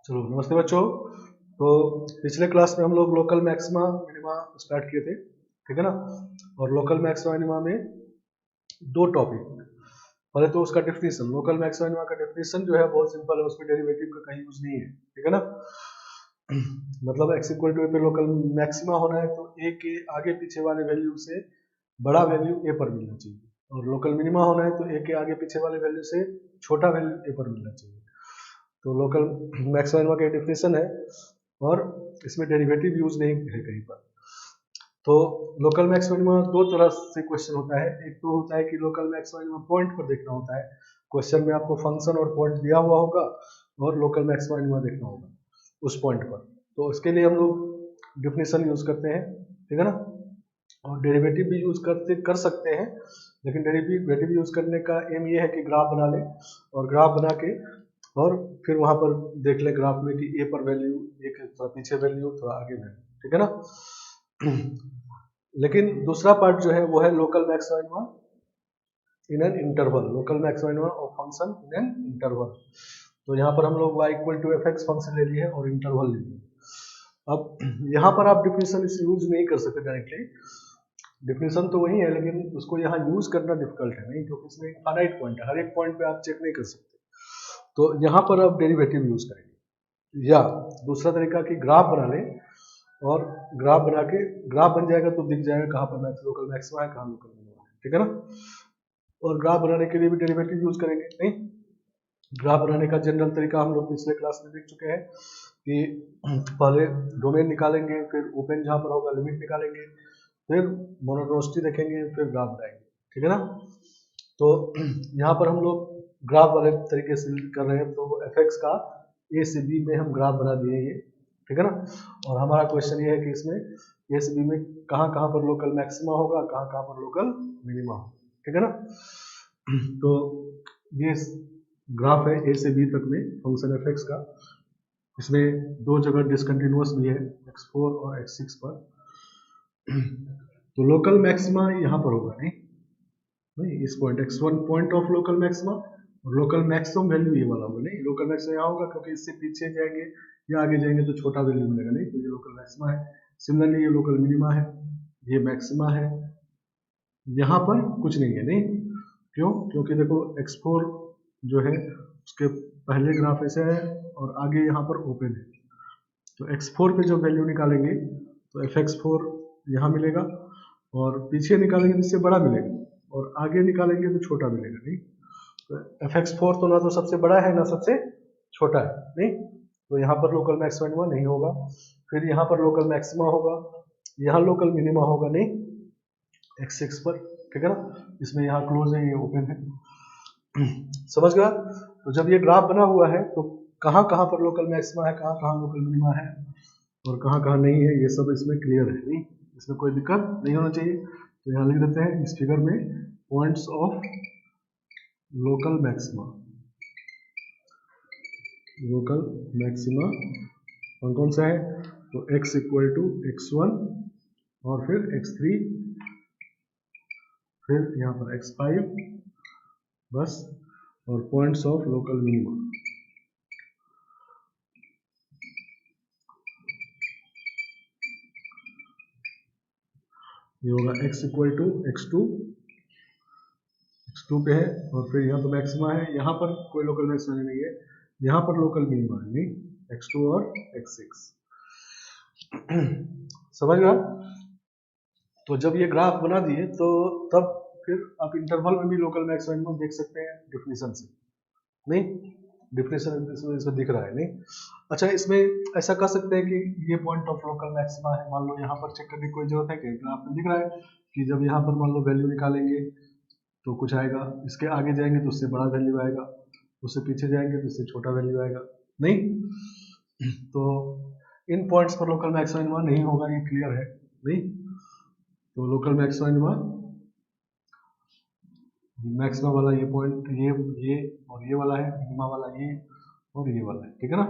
चलो नमस्ते बच्चों। तो पिछले क्लास में हम लोग लोकल मैक्सिमा मिनिमा स्टार्ट किए थे, ठीक है ना। और लोकल मैक्सिमा मिनिमा में दो टॉपिक, पहले तो उसका डेफिनेशन, लोकल मैक्सिमा मिनिमा का डेफिनेशन जो है बहुत सिंपल है, उसमें डेरिवेटिव का कहीं यूज नहीं है, ठीक है ना। मतलब x इक्वल टू ए पे लोकल मैक्सिमा होना है तो a के आगे पीछे वाले वैल्यू से बड़ा वैल्यू a पर मिलना चाहिए, और लोकल मिनिमा होना है तो a के आगे पीछे वाले वैल्यू से छोटा वैल्यू a पर मिलना चाहिए। तो लोकल मैक्सिमा मिनिमा का डेफिनेशन है और इसमें डेरिवेटिव यूज नहीं है कहीं पर। तो लोकल मैक्सिमा मिनिमा दो तरह से क्वेश्चन होता है, एक तो होता है कि लोकल मैक्सिमा मिनिमा पॉइंट पर देखना होता है, क्वेश्चन में आपको फंक्शन और पॉइंट दिया हुआ होगा और लोकल मैक्सिमा मिनिमा देखना होगा उस पॉइंट पर। तो उसके लिए हम लोग डेफिनेशन यूज करते हैं, ठीक है ना। और डेरिवेटिव भी यूज कर सकते हैं, लेकिन डेरिवेटिव यूज करने का एम ये है कि ग्राफ बना ले, और ग्राफ बना के और फिर वहां पर देख ले ग्राफ में कि ए पर वैल्यू, एक थोड़ा पीछे वैल्यू, थोड़ा आगे वैल्यू, ठीक है ना। लेकिन दूसरा पार्ट जो है वो है local maxima minima in an interval, local maxima minima of function in an interval. तो यहाँ पर हम लोग y equal to f x function ले लिए और इंटरवल ले लिए। अब यहाँ पर आप डिफिनेशन इस यूज नहीं कर सकते डायरेक्टली, डिफिनेशन तो वही है लेकिन उसको यहाँ यूज करना डिफिकल्ट है, नहीं, क्योंकि इसमें फाइनाइट पॉइंट है, हर एक पॉइंट पे आप चेक नहीं कर सकते। तो यहाँ पर आप डेरिवेटिव यूज करेंगे, या दूसरा तरीका कि ग्राफ बना लें, और ग्राफ बना के ग्राफ बन जाएगा तो दिख जाएगा कहाँ पर लोकल मैक्सिमा है, कहाँ लोकल मिनिमा है, ठीक है ना। और ग्राफ बनाने के लिए भी डेरिवेटिव यूज करेंगे, नहीं। ग्राफ बनाने का जनरल तरीका हम लोग पिछले क्लास में देख चुके हैं कि पहले डोमेन निकालेंगे, फिर ओपन जहाँ पर होगा लिमिट निकालेंगे, फिर मोनोटोनिसिटी देखेंगे, फिर ग्राफ बनाएंगे, ठीक है ना। तो यहाँ पर हम लोग ग्राफ वाले तरीके से कर रहे हैं, तो एफ एक्स का ए से बी में हम ग्राफ बना दिए ये, ठीक है ना। और हमारा क्वेश्चन ये है कि इसमें ए से बी में कहाँ कहाँ पर लोकल मैक्सिमा होगा, कहाँ कहाँ पर लोकल मिनिमा होगा, ठीक है ना। तो ये ग्राफ है ए से बी तक में फंक्शन एफ एक्स का, इसमें दो जगह डिसकंटिन्यूअस भी है x4 और x6 पर। तो लोकल मैक्सिमा यहाँ पर होगा, नहीं इस point x1 point of local maxima, और लोकल मैक्सिमम वैल्यू ये वाला होगा, नहीं लोकल मैक्सिमा यहाँ होगा क्योंकि इससे पीछे जाएंगे या आगे जाएंगे तो छोटा वैल्यू मिलेगा, नहीं, तो ये लोकल मैक्सिमा है। सिमिलरली ये लोकल मिनिमा है, ये मैक्सिमा है, यहाँ पर कुछ नहीं है, नहीं, क्यों, क्योंकि देखो x4 जो है उसके पहले ग्राफ ऐसे है और आगे यहाँ पर ओपन है, तो x4 पे जो वैल्यू निकालेंगे तो fx4 यहाँ मिलेगा, और पीछे निकालेंगे तो इससे बड़ा मिलेगा, और आगे निकालेंगे तो छोटा मिलेगा, नहीं। तो fx4 तो ना तो सबसे बड़ा है ना सबसे छोटा है, नहीं, तो यहाँ पर लोकल मैक्सिमा मिनिमा नहीं होगा। फिर यहाँ पर लोकल मैक्सिमा होगा, यहाँ लोकल मिनिमा होगा, नहीं, x6 पर, ठीक है ना। इसमें यहाँ क्लोज है, ये ओपन है, समझ गया। तो जब ये ग्राफ बना हुआ है तो कहाँ कहाँ पर लोकल मैक्सिमा है, कहाँ कहाँ लोकल मिनिमा है और कहाँ कहाँ नहीं है, ये सब इसमें क्लियर है, नहीं, इसमें कोई दिक्कत नहीं होना चाहिए। तो यहाँ लिख देते हैं इस फिगर में points of local maxima, local maxima कौन कौन सा है, तो x इक्वल टू x1 और फिर x3, फिर यहाँ पर x5 बस, और पॉइंट्स ऑफ लोकल मिनिमा, ये होगा x इक्वल टू x2 पे है, और फिर यहाँ पर मैक्सिमा है, यहाँ पर कोई लोकल मैक्सिमा नहीं है, यहाँ पर लोकल मिनिमा है, नहीं, x2 और x6। समझ गया। तो जब ये ग्राफ बना दिए तो तब फिर आप इंटरवल में भी लोकल मैक्सिमा देख सकते हैं डिफिनेशन से, नहीं, डिफिनेशन इसमें दिख रहा है, नहीं। अच्छा, इसमें ऐसा कर सकते हैं कि ये पॉइंट ऑफ लोकल मैक्सिमा है, मान लो यहाँ पर चेक करने की कोई जरूरत है कि ग्राफ में दिख रहा है कि जब यहाँ पर मान लो वैल्यू निकालेंगे तो कुछ आएगा, इसके आगे जाएंगे तो उससे बड़ा वैल्यू आएगा, उससे पीछे जाएंगे तो उससे छोटा वैल्यू आएगा, नहीं। तो इन पॉइंट्स पर लोकल मैक्सिमा नहीं होगा, ये क्लियर है, नहीं। तो लोकल मैक्सिमा मैक्सिमा वाला ये पॉइंट, ये और ये वाला है, मिनिमा वाला ये और ये वाला है, ठीक है ना।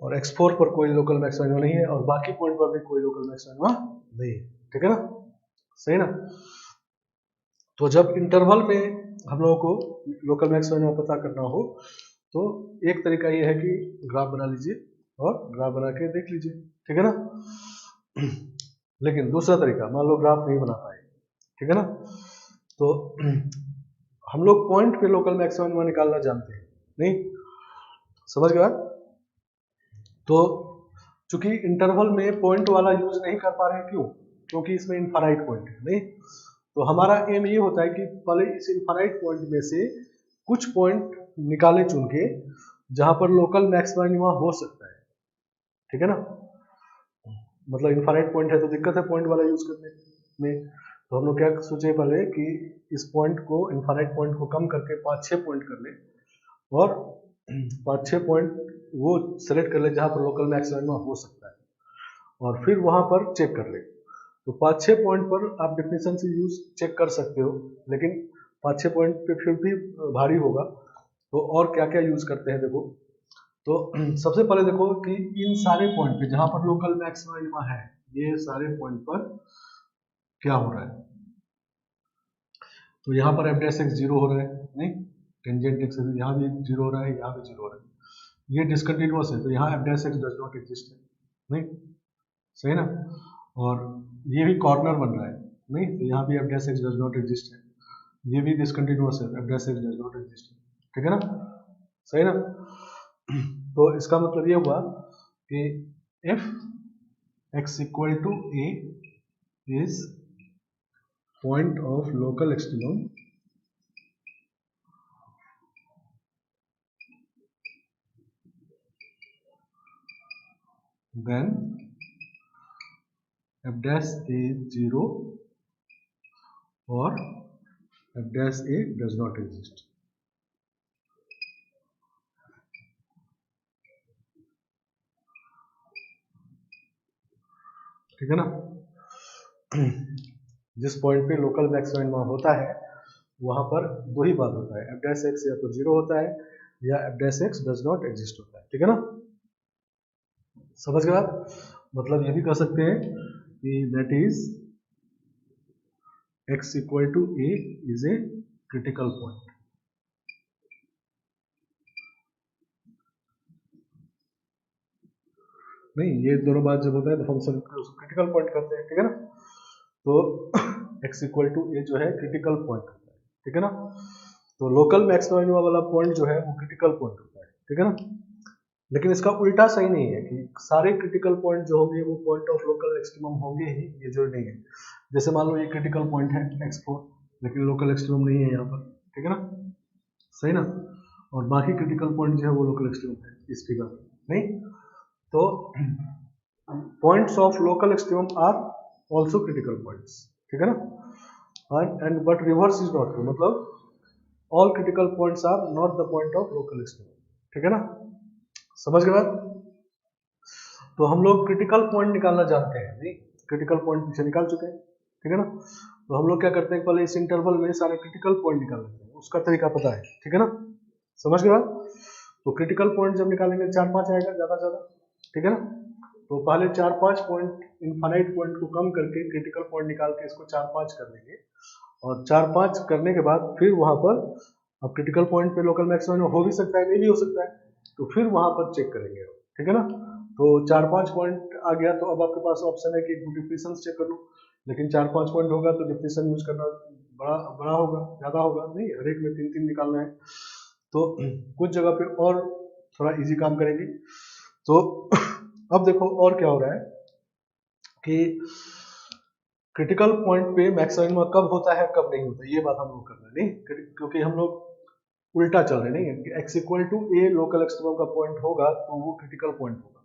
और x4 पर कोई लोकल मैक्सिमा नहीं है, और बाकी पॉइंट पर भी कोई लोकल मैक्सिमा नहीं है, ठीक है ना, सही ना। तो जब इंटरवल में हम लोगों को लोकल मैक्सिमा पता करना हो तो एक तरीका ये है कि ग्राफ बना लीजिए और ग्राफ बना के देख लीजिए, ठीक है ना। लेकिन दूसरा तरीका, मान लो ग्राफ नहीं बना पाए, ठीक है ना, तो हम लोग पॉइंट पे लोकल मैक्सिमा मिनिमा निकालना जानते हैं, नहीं समझ गए बात। तो चूंकि इंटरवल में पॉइंट वाला यूज नहीं कर पा रहे हैं, क्यों? क्योंकि इसमें इनफाइनाइट पॉइंट है, नहीं। तो हमारा एम ये होता है कि पहले इस इनफाइनाइट पॉइंट में से कुछ पॉइंट निकाले चुन के जहां पर लोकल मैक्सिमा मिनिमा हो सकता है, ठीक है ना। मतलब इनफाइनाइट पॉइंट है तो दिक्कत है पॉइंट वाला यूज करने में। तो हम लोग क्या सोचे पहले कि इस पॉइंट को, इनफाइनाइट पॉइंट को कम करके 5-6 पॉइंट कर ले और 5-6 पॉइंट वो सेलेक्ट कर ले जहां पर लोकल मैक्सिमा मिनिमा हो सकता है और फिर वहां पर चेक कर ले। तो 5-6 पॉइंट पर आप डेफिनेशन से यूज चेक कर सकते हो, लेकिन 5-6 पॉइंट पे फिर भी भारी होगा। तो और क्या क्या यूज करते हैं देखो। तो सबसे पहले देखो कि इन सारे पॉइंट पे जहां पर लोकल मैक्सिमा मिनिमा है, ये सारे पॉइंट पर क्या हो रहा है। तो यहाँ पर एफ डैश एक्स 0 हो रहा है, नहीं, टेंजेंट एक्स यहाँ भी 0 हो रहा है, यहाँ भी 0 हो रहा है। ये डिसकंटिन्यूअस है तो यहाँ F dash x does not exist है, नहीं, सही ना। और ये भी कॉर्नर बन रहा है, नहीं, तो यहाँ भी F dash x does not exist है। ये भी डिसकंटिन्यूअस है, F dash x does not exist है, ठीक है ना, सही ना। तो इसका मतलब ये हुआ कि f x equal to a is point of local extremum then f dash is 0 or f dash a does not exist, ठीक है ना। जिस पॉइंट पे लोकल मैक्सिमा मिनिमा होता है वहां पर दो ही बात होता है, एफ डैश एक्स या तो 0 होता है या F dash x does not exist होता है, ठीक है ना, समझ गए आप। मतलब ये भी कह सकते हैं कि that is x equal to a is a critical point. नहीं, ये दोनों बात जब होता है तो फंक्शन क्रिटिकल पॉइंट करते हैं, ठीक है ना। तो x इक्वल टू ए जो है क्रिटिकल पॉइंट होता है, ठीक है ना। तो लोकल मैक्सिमा मिनिमा वाला पॉइंट जो है वो क्रिटिकल पॉइंट होता है, ठीक है ना। लेकिन इसका उल्टा सही नहीं है कि सारे क्रिटिकल पॉइंट जो होंगे वो पॉइंट ऑफ लोकल एक्सट्रीमम होंगे ही, ये जो नहीं है। जैसे मान लो ये क्रिटिकल पॉइंट है x4, लेकिन लोकल एक्सट्रीमम नहीं है यहाँ पर, ठीक है ना, सही ना। और बाकी क्रिटिकल पॉइंट जो है वो लोकल एक्सट्रीमम है इस फिगर में, नहीं। तो points of local extremum are also critical points, ठीक है ना। And but reverse is not true, मतलब all critical points are not the point of local extremum, ठीक है ना, समझ गए बात। तो हम लोग क्रिटिकल पॉइंट निकालना जानते हैं, नहीं, क्रिटिकल पॉइंट पीछे निकाल चुके हैं, ठीक है ना। तो हम लोग क्या करते हैं, पहले इस इंटरवल में सारे क्रिटिकल पॉइंट निकाल लेते हैं, उसका तरीका पता है, ठीक है ना, समझ गए बात। तो क्रिटिकल पॉइंट जब निकालेंगे 4-5 आएगा ज्यादा ज्यादा, ठीक है ना। तो पहले 4-5 पॉइंट इनफाइनाइट पॉइंट को कम करके क्रिटिकल पॉइंट निकाल के इसको 4-5 कर लेंगे और 4-5 करने के बाद फिर वहां पर, अब क्रिटिकल पॉइंट पे लोकल मैक्सिमम हो भी सकता है, नहीं भी हो सकता है, तो फिर वहां पर चेक करेंगे, ठीक है ना। तो 4-5 पॉइंट आ गया तो अब आपके पास ऑप्शन है कि डिफरेंस चेक कर लो, लेकिन 4-5 पॉइंट होगा तो डिफरेंस यूज करना बड़ा बड़ा होगा, ज्यादा होगा, नहीं, हर एक में 3-3 निकालना है। तो कुछ जगह पे और थोड़ा इजी काम करेंगे। तो अब देखो और क्या हो रहा है कि क्रिटिकल पॉइंट पे मैक्सिमम कब होता है कब नहीं होता, ये बात हम लोग कर रहे हैं, नहीं, क्योंकि हम लोग उल्टा चल रहे हैं, नहीं, x equal to a local extremum का पॉइंट होगा तो वो क्रिटिकल पॉइंट होगा,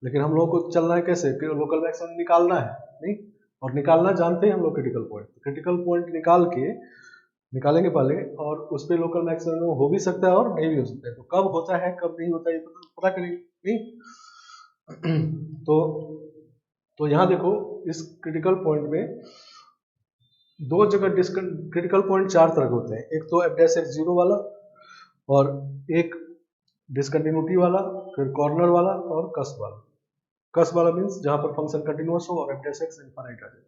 लेकिन हम लोग को चलना है कैसे, लोकल मैक्सिमम निकालना है, नहीं, और निकालना जानते हैं हम लोग क्रिटिकल पॉइंट। क्रिटिकल पॉइंट निकाल के निकालेंगे पहले और उस पर लोकल मैक्सिमम हो भी सकता है और नहीं भी हो सकता है, तो कब होता है कब नहीं होता है ये पता करेंगे, नहीं। तो यहाँ देखो इस क्रिटिकल पॉइंट में दो जगह क्रिटिकल पॉइंट 4 तरह के होते हैं, एक तो एफ डैश एक्स 0 वाला और एक डिसकंटिन्यूटी वाला, फिर कॉर्नर वाला और कस्प वाला। कस्प वाला मींस जहां पर फंक्शन कंटिन्यूअस हो और एफ डैश एक्स इनफाइनाइट आ जाए,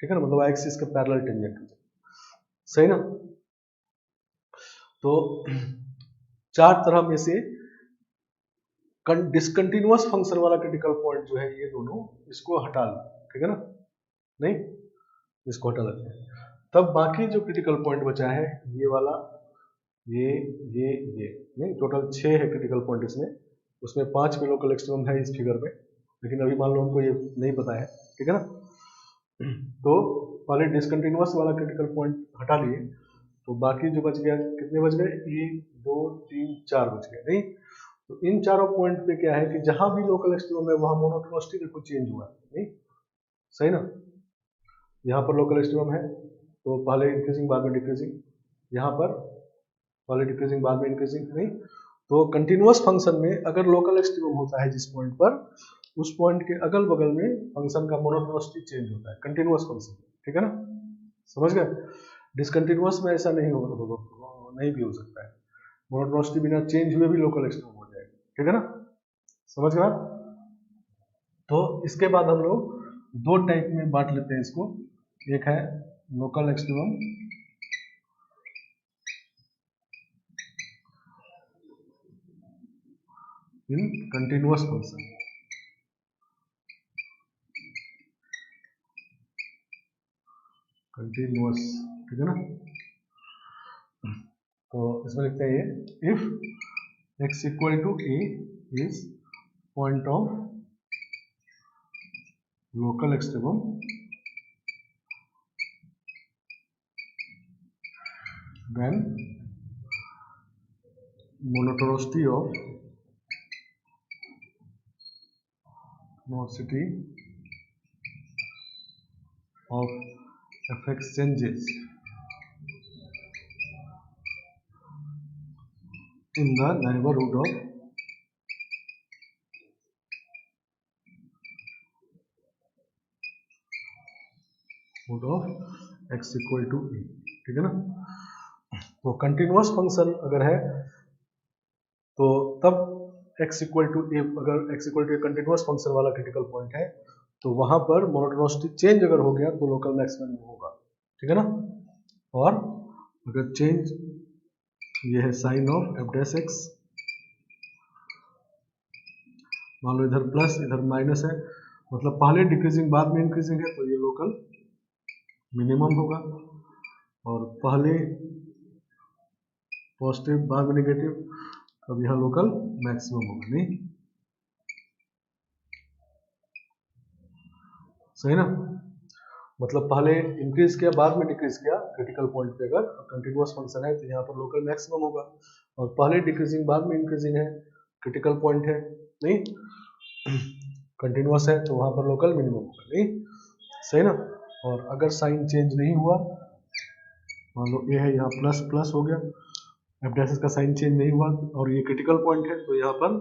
ठीक है ना, मतलब एक्सिस के पैरेलल टेंजेंट हो जाए, सही ना। तो चार तरह में से डिसकंटिन्यूअस फंक्शन वाला क्रिटिकल पॉइंट जो है ये दोनों, इसको हटा लो, ठीक है ना, नहीं इसको हटा लेते हैं। तब बाकी जो क्रिटिकल पॉइंट बचा है ये वाला, ये नहीं, टोटल 6 है क्रिटिकल पॉइंट इसमें, उसमें 5 में लोकल एक्सट्रीमम है इस फिगर में, लेकिन अभी मान लो हमको ये नहीं पता है, ठीक है ना। तो पहले डिसकंटिन्यूअस वाला क्रिटिकल पॉइंट हटा लिए, तो बाकी जो बच गया, कितने बच गए, 1 2 3 4 बच गए, नहीं। तो इन चारों पॉइंट पे क्या है कि जहां भी लोकल एक्सट्रीमम है वहां मोनोटोनिसिटी देखो चेंज हुआ, नहीं सही ना। यहाँ पर लोकल एक्सट्रीमम है तो पहले इंक्रीजिंग बाद में डिक्रीजिंग, यहाँ पर पहले डिक्रीजिंग बाद में इंक्रीजिंग, नहीं। तो कंटिन्यूअस फंक्शन में अगर लोकल एक्सट्रीमम होता है जिस पॉइंट पर, उस पॉइंट के अगल बगल में फंक्शन का मोनोटोनिसिटी चेंज होता है, कंटिन्यूअस फंक्शन, ठीक है ना, समझ गए। डिसकंटिन्यूअस में ऐसा नहीं होगा, नहीं भी हो सकता है, मोनोटोनिसिटी बिना चेंज हुए भी लोकल एक्सट्रीमम हो जाएगा, ठीक है ना, समझ गए। तो इसके बाद हम लोग दो टाइप में बांट लेते हैं इसको, एक है local extremum in continuous function, continuous, ठीक है ना। तो इसमें लिखते हैं ये, if x equal to a is point of local extremum then monotonicity of fx changes in the neighborhood of x equal to a, ठीक है ना। तो कंटिन्यूअस फंक्शन अगर है तो तब x इक्वल टू a, अगर x equal to a continuous function वाला क्रिटिकल पॉइंट है तो वहां पर मोनोटोनिसिटी चेंज अगर हो गया तो लोकल मैक्सिमम होगा, ठीक है ना। और अगर चेंज ये है sign of f dash x, मान लो इधर प्लस इधर माइनस है, मतलब पहले डिक्रीजिंग बाद में इंक्रीजिंग है तो ये लोकल मिनिमम होगा, और पहले पॉजिटिव बाद में नेगेटिव, अब यहाँ लोकल मैक्सिमम होगा, नहीं सही ना। मतलब पहले इंक्रीज किया बाद में डिक्रीज किया क्रिटिकल पॉइंट पे, अगर कंटिन्यूअस फंक्शन है तो यहाँ पर लोकल मैक्सिमम होगा, और पहले डिक्रीजिंग बाद में इंक्रीजिंग है क्रिटिकल पॉइंट है, नहीं कंटिन्यूअस है तो वहां पर लोकल मिनिमम होगा, नहीं सही ना। और अगर साइन चेंज नहीं हुआ, मान लो ये है यहाँ प्लस प्लस हो गया, एफ डैश का साइन चेंज नहीं हुआ और ये क्रिटिकल पॉइंट है तो यहाँ पर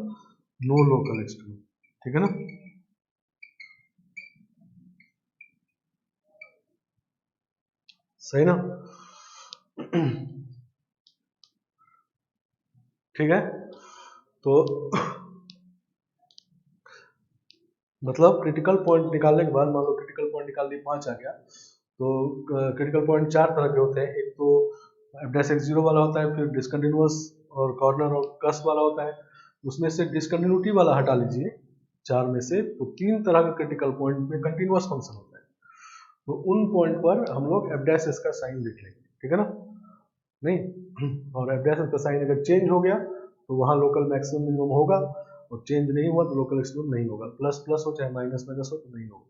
नो लोकल एक्सट्रीमम, ठीक है ना। सही ना, ठीक है। तो मतलब क्रिटिकल पॉइंट निकालने के बाद, मान लो क्रिटिकल पॉइंट निकाल दिए 5 आ गया, तो क्रिटिकल पॉइंट 4 तरह के होते हैं, एक तो एफ डैश एक्स जीरो वाला होता है, फिर डिसकंटिन्यूअस और कॉर्नर और कस वाला होता है। उसमें से डिसकंटिन्यूटी वाला हटा लीजिए 4 में से, तो 3 तरह का क्रिटिकल पॉइंट में कंटिन्यूअस फंक्शन होता है, तो उन पॉइंट पर हम लोग एफ डैश एस का साइन लिख लेंगे, ठीक है ना, नहीं। और एफ डैश एस का साइन अगर चेंज हो गया तो वहां लोकल मैक्सिमम मिनिमम होगा, और चेंज नहीं हुआ तो लोकल एक्सट्रीमम नहीं होगा, प्लस प्लस हो चाहे माइनस माइनस हो तो नहीं होगा,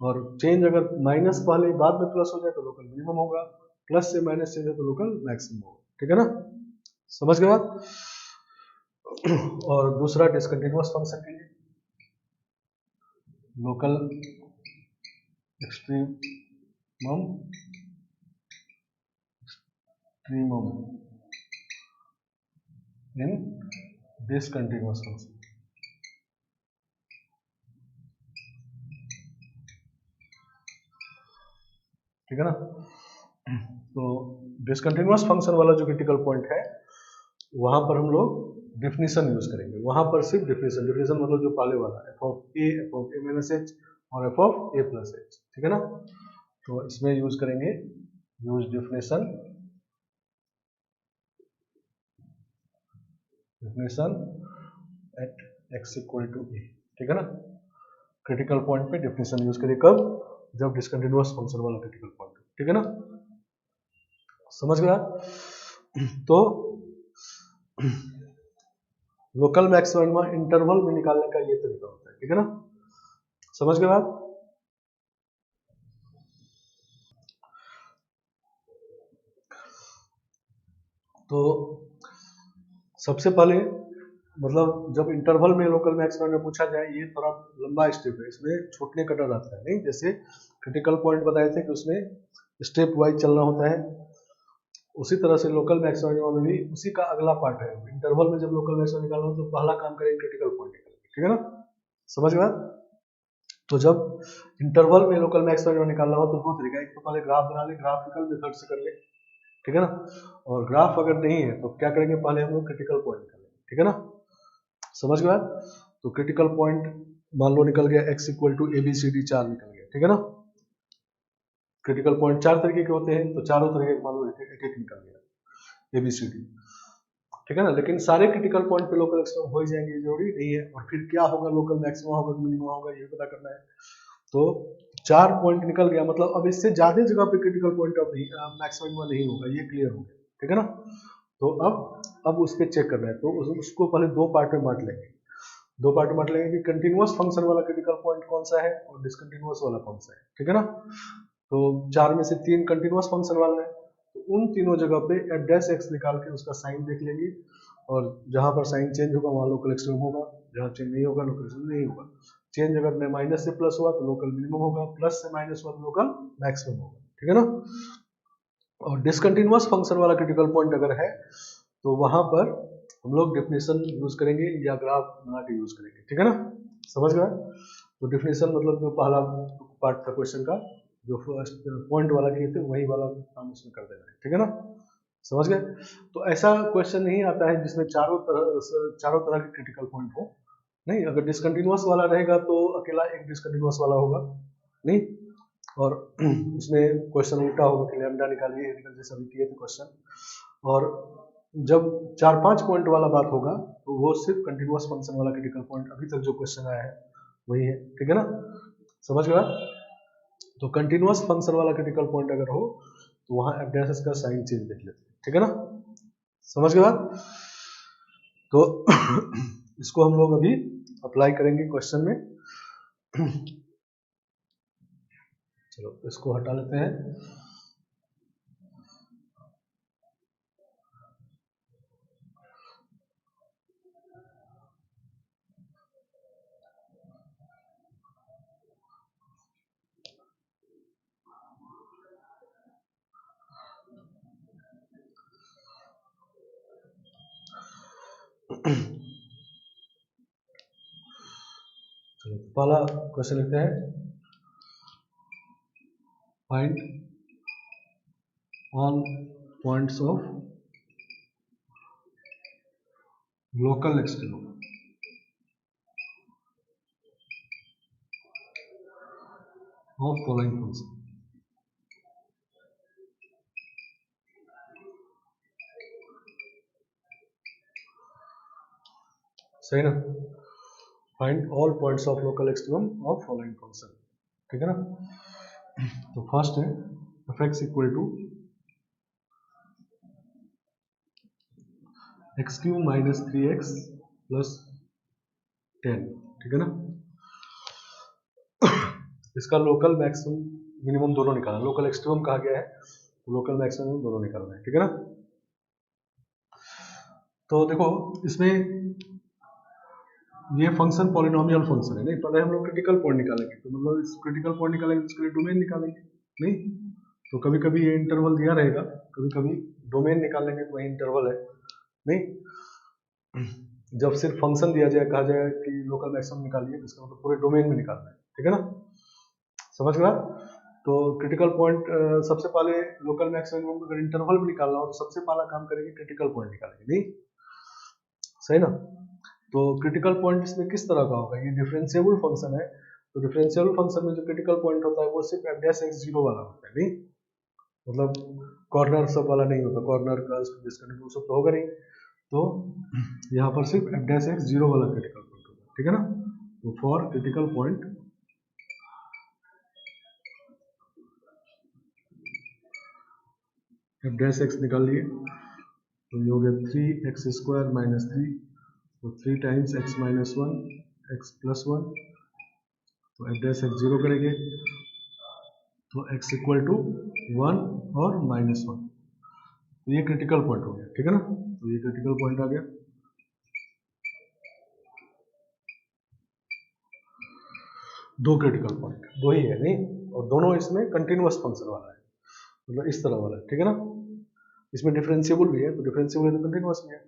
और चेंज अगर माइनस पहले बाद में प्लस हो जाए तो लोकल मिनिमम होगा, प्लस से माइनस चेंज है तो लोकल मैक्सिमम होगा, ठीक है ना, समझ गए बात। और दूसरा डिसकंटिन्यूअस फंक्शन के लिए लोकल एक्सट्रीमम इन डिसकंटिन्यूअस फंक्शन, ठीक है ना। तो डिसकंटिन्यूअस फंक्शन वाला जो क्रिटिकल पॉइंट है वहां पर हम लोग डिफिनीशन यूज करेंगे, वहां पर सिर्फ डिफिनीशन, डिफिनीशन मतलब जो पहले वाला F of A minus H और F of A plus H, ठीक है ना। तो इसमें यूज करेंगे, use definition definition at x equal to A, ठीक है ना। क्रिटिकल पॉइंट पे डेफिनेशन यूज करिए कब, जब डिसकंटिन्यूअस फंक्शन वाला क्रिटिकल पॉइंट, ठीक है ना, समझ गया। तो लोकल मैक्सिमा इंटरवल में निकालने का ये तरीका होता है, ठीक है ना, समझ गए आप। तो सबसे पहले मतलब जब इंटरवल में लोकल मैक्सिमम में पूछा जाए, ये थोड़ा लंबा स्टेप है, इसमें छूटने का डर आता है नहीं। जैसे क्रिटिकल पॉइंट बताए थे कि उसमें स्टेप वाइज चलना होता है, उसी तरह से लोकल मैक्सिमम में भी उसी का अगला पार्ट है। इंटरवल में जब लोकल मैक्सिमम निकालना हो तो पहला काम करेंगे क्रिटिकल पॉइंट निकालेंगे, ठीक है ना, समझ गए। तो जब इंटरवल में लोकल मैक्सिमम निकालना हो तो दो तरीका, एक तो पहले ग्राफ बना ले, ग्राफिकल मेथड से कर ले, ठीक है ना, और ग्राफ अगर नहीं है तो क्या करेंगे, पहले हम लोग क्रिटिकल पॉइंट निकालेंगे, ठीक है ना, समझ गए। तो क्रिटिकल पॉइंट मान लो निकल गया x इक्वल टू ABCD 4 निकल गया, ठीक है ना। क्रिटिकल पॉइंट 4 तरीके के होते हैं, तो चारों तरीके मान लो एक एक निकल गया ABCD, ठीक है ना। लेकिन सारे क्रिटिकल पॉइंट पे लोकल मैक्सिमम हो ही जाएंगे, जरूरी नहीं है। और फिर क्या होगा, लोकल मैक्सिमम होगा मिनिमम होगा, ये पता करना है। तो 4 पॉइंट निकल गया, मतलब अब इससे ज्यादा जगह पे क्रिटिकल पॉइंट अब मैक्सिमम नहीं होगा, ये क्लियर हो गया, ठीक है ना। तो अब उस पर चेक करना है, तो उसको पहले दो पार्ट में बांट लेंगे। दो पार्ट में बांट लेंगे कि कंटिन्यूअस फंक्शन वाला क्रिटिकल पॉइंट कौन सा है और डिसकंटिन्यूअस वाला कौन सा है, ठीक है ना। तो 4 में से 3 कंटिन्यूअस फंक्शन वाला है, तो उन तीनों जगह पे f'(x) निकाल के उसका साइन देख लेंगे, और जहां पर साइन चेंज होगा वहां लोकल एक्सट्रीम होगा, जहां चेंज नहीं होगा लोकल एक्सट्रीम नहीं होगा। चेंज अगर में माइनस से प्लस हुआ तो लोकल मिनिमम होगा, प्लस से माइनस हुआ तो लोकल मैक्सिमम होगा, ठीक है ना। और डिसकंटिन्यूअस फंक्शन वाला क्रिटिकल पॉइंट अगर है तो वहां पर हम लोग डेफिनेशन यूज करेंगे या ग्राफ बना के यूज करेंगे, ठीक है ना, समझ गए। तो डेफिनेशन मतलब जो पहला पार्ट था क्वेश्चन का, जो फर्स्ट पॉइंट वाला किए थे वही वाला काम उसमें कर देना है, ठीक है ना, समझ गए। तो ऐसा क्वेश्चन नहीं आता है जिसमें चारों तरह के क्रिटिकल पॉइंट हो, नहीं। अगर डिसकंटिन्यूअस वाला रहेगा तो अकेला एक डिसकंटिन्यूअस वाला होगा, नहीं। और उसमें क्वेश्चन उल्टा होगा कि लैम्डा निकालिए जैसे अभी किए थे क्वेश्चन। और जब 4-5 पॉइंट वाला बात होगा तो वो सिर्फ कंटिन्यूअस फंक्शन वाला क्रिटिकल पॉइंट अभी तक जो क्वेश्चन आया है वही है, ठीक है ना, समझ गए। तो कंटिन्यूअस फंक्शन वाला क्रिटिकल पॉइंट अगर हो तो वहां f' का साइन चेंज देख लेते हैं, ठीक है ना, समझ गए। तो इसको हम लोग अभी अप्लाई करेंगे क्वेश्चन में। चलो इसको हटा लेते हैं। चलो पहला क्वेश्चन लिखते हैं, find all points of local extreme of following function. सही ना, find all points of local extreme of following function, ठीक है ना। तो फर्स्ट है f(x) equal to x³ minus 3x plus 10, ठीक है ना। इसका लोकल मैक्सिमम मिनिमम दोनों निकालना, लोकल एक्सट्रीम कहा गया है तो लोकल मैक्सिमम दोनों निकालना है, ठीक है ना। तो देखो इसमें ये फंक्शन पॉलिनोमियल फंक्शन है, नहीं। पहले हम लोग क्रिटिकल पॉइंट निकालेंगे, तो मतलब इस क्रिटिकल पॉइंट निकालेंगे तो इसके लिए डोमेन निकालेंगे, नहीं। तो कभी कभी ये इंटरवल दिया रहेगा, कभी कभी डोमेन निकाल लेंगे तो वही इंटरवल है, नहीं। जब सिर्फ फंक्शन दिया जाए, कहा जाए कि लोकल मैक्सिमम निकालिए, तो इसका मतलब पूरे डोमेन में निकालना है, ठीक है ना, समझ गया। तो क्रिटिकल पॉइंट सबसे पहले लोकल मैक्सिमम अगर इंटरवल में निकालना हो तो सबसे पहला काम करेंगे क्रिटिकल पॉइंट निकालेंगे, नहीं, सही ना। तो क्रिटिकल पॉइंट इसमें किस तरह का होगा, ये डिफरेंशिएबल फंक्शन है, तो डिफरेंशिएबल फंक्शन में जो क्रिटिकल पॉइंट होता है वो सिर्फ f'(x0) वाला होता है, नहीं। मतलब कॉर्नर सब वाला नहीं होता, कॉर्नर का डिस्कंटिन्यूअस सब तो होगा नहीं। तो यहाँ पर सिर्फ एफ डैश एक्स जीरो वाला क्रिटिकल पॉइंट होगा, ठीक है ना। तो for critical point F dash x निकाल लिए, तो ये हो गया 3x² - 3, तो 3 टाइम्स x - 1 x + 1, तो एफ डैश एक्स जीरो करेंगे तो x = 1 और -1, तो ये क्रिटिकल पॉइंट हो गया, ठीक है ना। तो ये क्रिटिकल पॉइंट आ गया। दो क्रिटिकल पॉइंट, दो ही है नहीं, और दोनों इसमें कंटिन्यूअस फंक्शन वाला है, मतलब इस तरह वाला है, ठीक है ना। इसमें डिफरेंशिएबल भी है, तो डिफरेंशिएबल है तो कंटिन्यूअस भी है।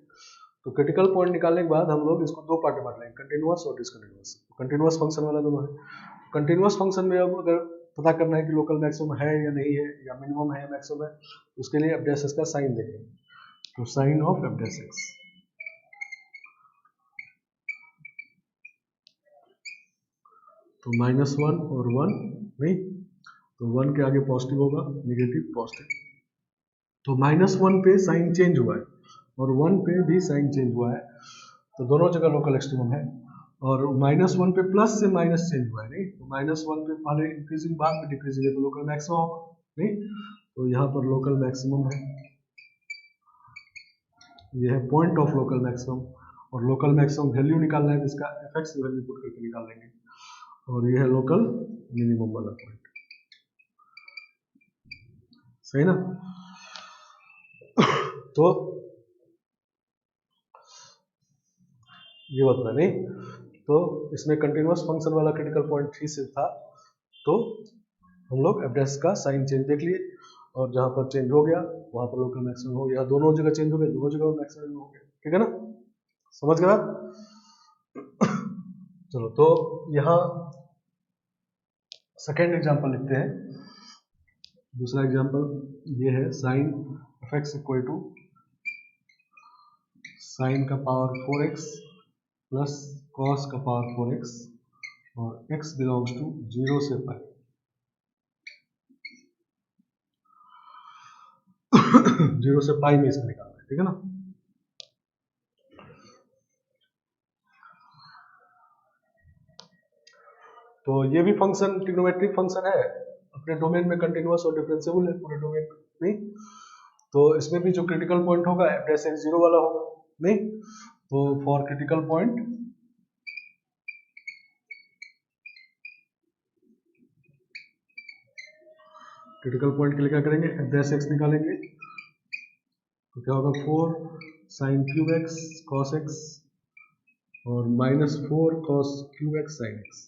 तो क्रिटिकल पॉइंट निकालने के बाद हम लोग इसको दो पार्ट में बांट लेंगे, कंटिन्यूअस और डिसकंटिन्यूअस। कंटिन्यूअस फंक्शन वाला दोनों है। कंटिन्यूअस फंक्शन में अब अगर पता करना है कि लोकल मैक्सिमम है या नहीं है, या मिनिमम है या मैक्सिमम है, उसके लिए एफ डैश एक्स का साइन देंगे, तो sign of f dash x, तो -1 और 1 नहीं, तो 1 के आगे पॉजिटिव होगा, नेगेटिव पॉजिटिव, तो -1 पे साइन चेंज हुआ है और 1 पे भी साइन चेंज हुआ है, तो दोनों जगह लोकल एक्सट्रीमम है। और -1 पे प्लस से माइनस चेंज हुआ है नहीं, तो -1 पे पहले इंक्रीजिंग बाद में डिक्रीजिंग है, तो लोकल मैक्सिमम होगा नहीं, तो यहाँ पर लोकल मैक्सिमम है, ये है पॉइंट ऑफ लोकल मैक्सिमम, और लोकल मैक्सिमम वैल्यू निकालना है, जिसका एफएक्स वैल्यू पुट करके निकाल लेंगे, और ये है लोकल मिनिमम वाला पॉइंट, सही ना। तो ये बता नहीं, तो इसमें कंटिन्यूअस फंक्शन वाला क्रिटिकल पॉइंट 3 से था, तो हम लोग एफ डैश का साइन चेंज देख लिए, और जहां पर चेंज हो गया वहां पर लोकल मैक्सिमम हो गया, दोनों जगह चेंज हो गया, दोनों जगह मैक्सिमम हो गया, ठीक है ना, समझ गए आप। चलो, तो यहाँ सेकेंड एग्जांपल लिखते हैं। दूसरा एग्जांपल ये है, sine f x equal to sine का पावर 4x प्लस कॉस का पावर 4x, और x बिलोंग्स टू 0 से पाई। 0 से पाई में इसको निकालना है, ठीक है ना। तो ये भी फंक्शन ट्रिग्नोमेट्रिक फंक्शन है, अपने डोमेन में कंटिन्यूअस और डिफरेंशिएबल है पूरे डोमेन में, तो इसमें भी जो क्रिटिकल पॉइंट होगा एफ डैश एक्स जीरो वाला होगा नहीं, तो फॉर क्रिटिकल पॉइंट के लिए क्या करेंगे, एफ डैश एक्स निकालेंगे, तो क्या होगा 4 sine cube X cos X और -4 cos cube X sine X.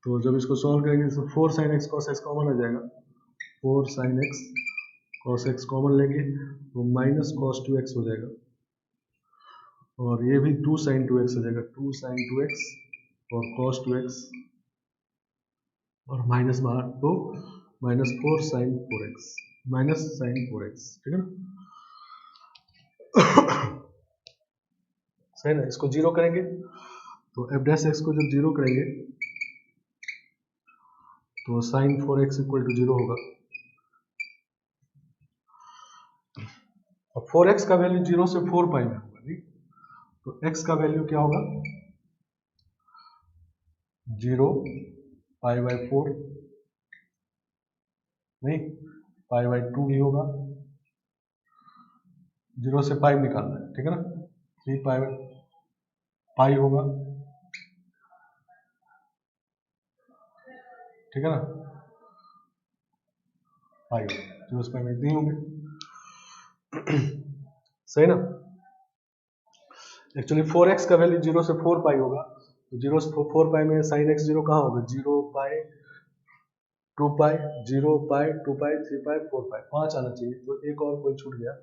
तो जब इसको सॉल्व करेंगे तो 4 sine X cos X common आ जाएगा, 4 sine X cos X common लेंगे तो माइनस कॉस 2x हो जाएगा, और ये भी 2 साइन 2x हो जाएगा, 2 साइन 2x और कॉस 2x, और माइनस बाहर तो -4 sign 4x minus sign 4x, ठीक है ना। सही ना, इसको जीरो करेंगे, तो एफ डैश एक्स को जब जीरो करेंगे तो साइन 4x इक्वल टू 0 होगा, और 4x का वैल्यू 0 से 4 पाई में होगा नहीं, तो x का वैल्यू क्या होगा 0 पाई बाई 4 नहीं, पाई बाई 2 ही होगा, 0 से पाई निकालना है, ठीक है ना, 3 पाई होगा, ठीक है ना, पाई 0 से पाई में इतने होंगे। सही ना, एक्चुअली 4x का वैल्यू 0 से 4 पाई होगा, तो 0 से 4 पाई में साइन x 0 कहाँ होगा, 0 पाई 2 पाई 0 पाई 2 पाई 3 पाई 4 पाई 5 आना चाहिए, तो एक और कोई छूट गया,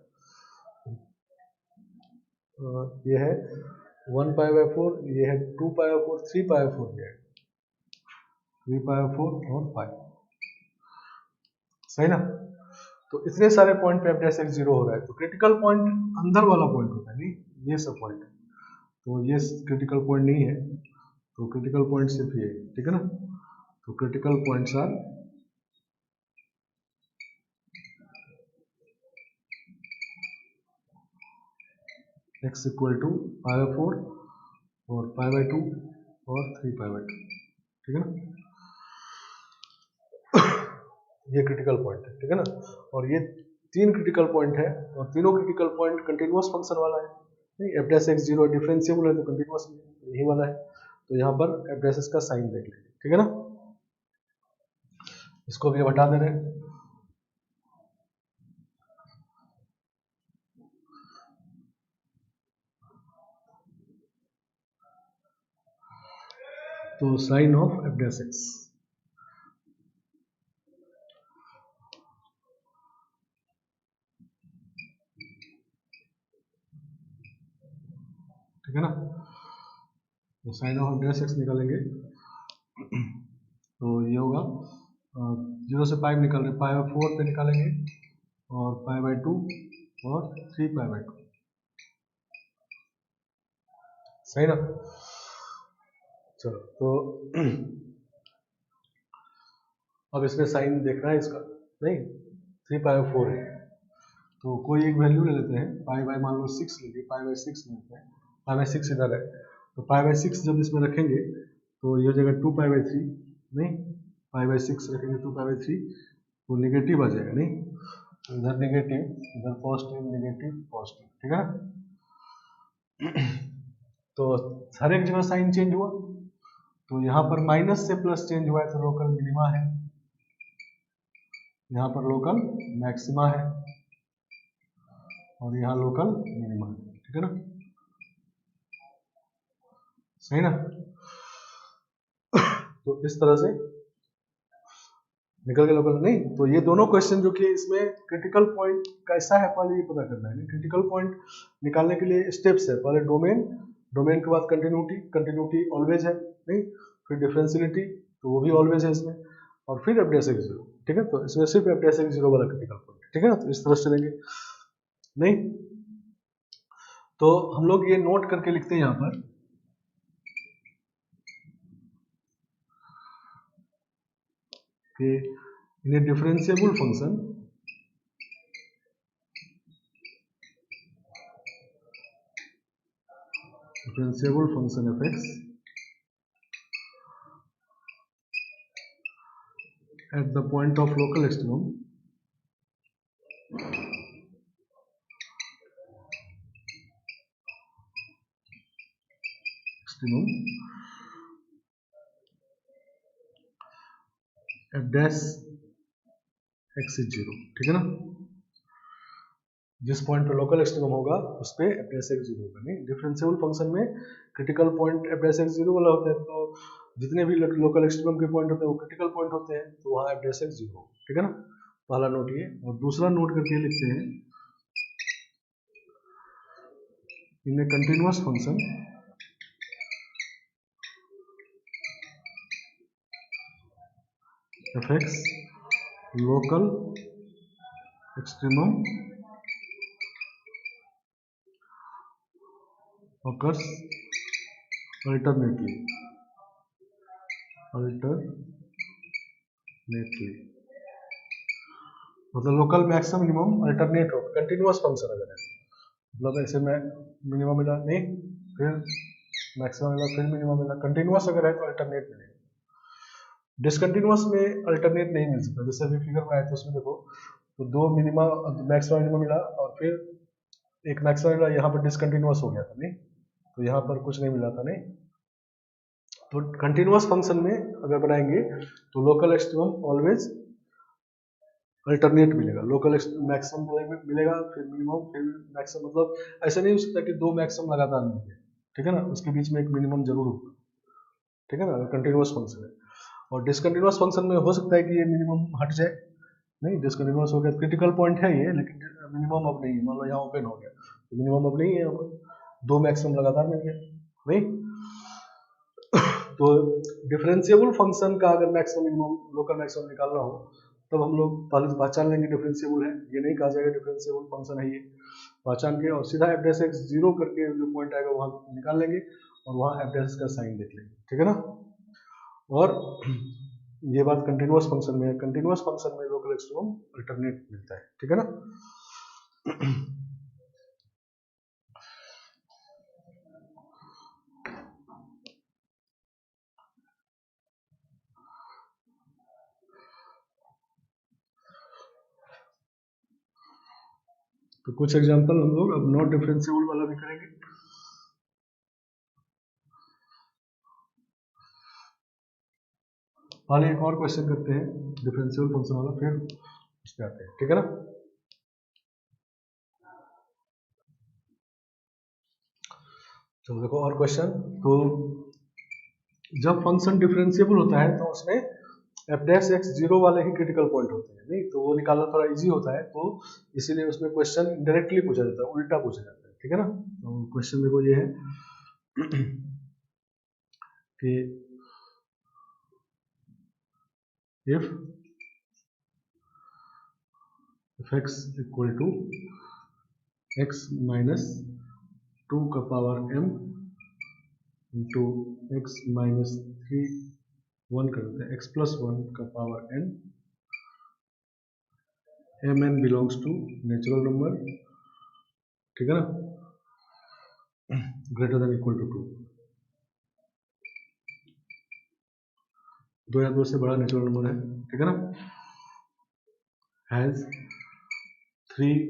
ये है 1 पाई बाई 4, ये है 2 पाई बाई 4, 3 पाई बाई 4, ये है 3 पाई बाई 4 और 5, सही ना। तो इतने सारे पॉइंट पे एफ डैश एक्स 0 हो रहा है, तो क्रिटिकल पॉइंट अंदर वाला पॉइंट होता है नहीं, ये सब पॉइंट, तो ये क्रिटिकल पॉइंट नहीं है, तो क्रिटिकल पॉइंट सिर्फ ये, ठीक है ना। तो critical points are x equal to pi by 4 और पाई बाई 2 और 3 पाई बाई 2, ठीक है ना। ये क्रिटिकल पॉइंट है, ठीक है ना। और ये 3 क्रिटिकल पॉइंट है और तीनों क्रिटिकल पॉइंट कंटिन्यूअस फंक्शन वाला है, नहीं F dash x zero differentiable है तो कंटिन्यूअस यही वाला है, तो यहाँ पर एफ डैश एक्स का साइन देख लेंगे, ठीक है ना। इसको भी हटा दे रहे हैं, तो sign of f dash x, ठीक है ना। तो sign of f dash x निकालेंगे तो ये होगा 0 से पाई निकाल रहे, पाई बाई 4 पे निकालेंगे और पाई बाई 2 और 3 पाई बाई 2, सही ना। चलो तो अब इसमें साइन देखना है इसका, नहीं 3 पाई बाई 4 है तो कोई एक वैल्यू ले लेते हैं, पाई बाई मान लो 6 ले ली, पाई बाई 6 ले लेते हैं, पाई बाई 6 इधर है तो पाई बाई 6 जब इसमें रखेंगे तो ये हो जाएगा 2 पाई बाई 3, नहीं पाई बाई 6 रखेंगे 2 पाई बाई 3 तो निगेटिव आ जाएगा, नहीं तो इधर निगेटिव इधर पॉजिटिव निगेटिव पॉजिटिव, ठीक है। तो हर एक जगह साइन चेंज हुआ, तो यहाँ पर माइनस से प्लस चेंज हुआ है तो लोकल मिनिमा है, यहाँ पर लोकल मैक्सिमा है और यहाँ लोकल मिनिमा है, ठीक है ना, सही ना। तो इस तरह से निकल के लोकल, नहीं तो ये दोनों क्वेश्चन जो कि इसमें क्रिटिकल पॉइंट कैसा है पहले ये पता करना है। क्रिटिकल पॉइंट निकालने के लिए स्टेप्स है, पहले डोमेन, डोमेन के बाद कंटिन्यूटी, कंटिन्यूटी ऑलवेज है, नहीं फिर डिफरेंशियलिटी तो वो भी ऑलवेज है इसमें, और फिर एफ डैश एक्स जीरो, ठीक है। तो इसमें सिर्फ एफ डैश एक्स जीरो वाला क्रिटिकल पॉइंट, ठीक है ना। तो इस तरह से चलेंगे, नहीं तो हम लोग ये नोट करके लिखते हैं यहाँ पर कि in a differentiable function f x at the point of local extremum f dash x is 0, ठीक है ना। जिस पॉइंट पे लोकल एक्सट्रीमम होगा उस पे एफ डैश एक्स जीरो होगा, नहीं डिफरेंशिएबल फंक्शन में critical point F dash x zero वाला होता है, तो जितने भी लोकल एक्सट्रीमम के पॉइंट होते हैं वो क्रिटिकल पॉइंट होते हैं, तो वहाँ एफ डैश एक्स जीरो, ठीक है ना। पहला नोट ये, और दूसरा नोट करके लिखते हैं in a continuous function F X local extremum occurs alternately मतलब लोकल मैक्सिमम मिनिमम अल्टरनेट हो, कंटिन्यूअस फंक्शन अगर है मतलब ऐसे में मिनिमम मिला, नहीं फिर मैक्सिमम मिला फिर मिनिमम मिला, कंटिन्यूअस अगर है तो अल्टरनेट मिलेगा। डिसकंटिन्यूअस में अल्टरनेट नहीं मिल सकता, जैसे अभी फिगर में आया था उसमें देखो तो दो मिनिमा मैक्सिमम मिनिमम मिला और फिर एक मैक्सिमम मिला, यहाँ पर डिसकंटिन्यूअस हो गया था, नहीं तो यहाँ पर कुछ नहीं मिला था, नहीं तो कंटिन्यूअस फंक्शन में अगर बनाएंगे तो लोकल एक्सट्रीमम ऑलवेज अल्टरनेट मिलेगा, लोकल मैक्सिमम मिलेगा फिर मिनिमम फिर मैक्सिमम, मतलब ऐसा नहीं हो सकता कि दो मैक्सिमम लगातार मिले, ठीक है ना, उसके बीच में एक मिनिमम जरूर होगा, ठीक है ना, कंटिन्यूअस फंक्शन है। और डिसकंटिन्यूअस फंक्शन में हो सकता है कि ये मिनिमम हट जाए, नहीं डिसकंटिन्यूअस हो गया, क्रिटिकल पॉइंट है ये लेकिन मिनिमम अब नहीं है, मान लो यहाँ ओपन हो गया तो मिनिमम अब नहीं है, यहाँ पर दो मैक्सिमम लगातार मिल गए, नहीं तो डिफरेंशिएबल फंक्शन का अगर मैक्सिमम मिनिमम लोकल मैक्सिमम निकालना हो तब हम लोग पहले तो पहचान लेंगे डिफरेंशिएबल है, ये नहीं कहा जाएगा डिफरेंशिएबल फंक्शन है ये, पहचान के और सीधा एफ डैश एक्स जीरो करके जो पॉइंट आएगा वहाँ निकाल लेंगे और वहाँ एफ डैश का साइन देख लेंगे, ठीक है ना। और ये बात कंटिन्यूअस फंक्शन में है, कंटिन्यूअस फंक्शन में लोकल एक्सट्रीमम अल्टरनेट मिलता है, ठीक है ना। तो कुछ एग्जांपल हम लोग अब नॉट डिफरेंशिएबल वाला भी करेंगे। पहले एक और क्वेश्चन करते हैं डिफरेंशिएबल फंक्शन वाला, फिर उस पे आते हैं, ठीक है ना। चलो देखो और क्वेश्चन। तो जब फंक्शन डिफरेंशिएबल होता है तो उसमें एफ डैश एक्स जीरो वाले ही क्रिटिकल पॉइंट होते हैं, नहीं तो वो निकालना थोड़ा इजी होता है, तो इसीलिए उसमें क्वेश्चन डायरेक्टली पूछा जाता है, उल्टा पूछा जाता है, ठीक है ना। तो क्वेश्चन देखो ये है कि if x equal to x minus 2 का power m into x minus 3 1 कर देते हैं, x प्लस 1 का power n, m n belongs to natural number, ठीक है ना, ग्रेटर देन इक्वल टू 2, 2 या 2 से बड़ा नेचुरल नंबर है, ठीक है ना, has 3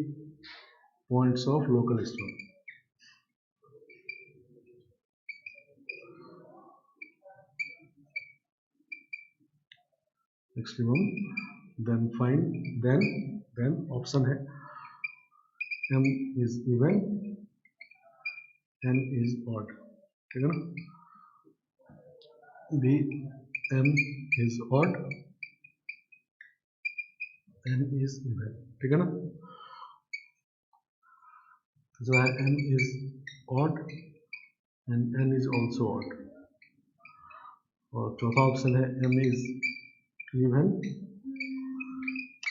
points of local extreme. Extremum, then find, then option है m is even, n is odd, ठीक है ना, b m is odd, n is even, ठीक है ना। जो है m is odd and n is also odd, और चौथा ऑप्शन है m is even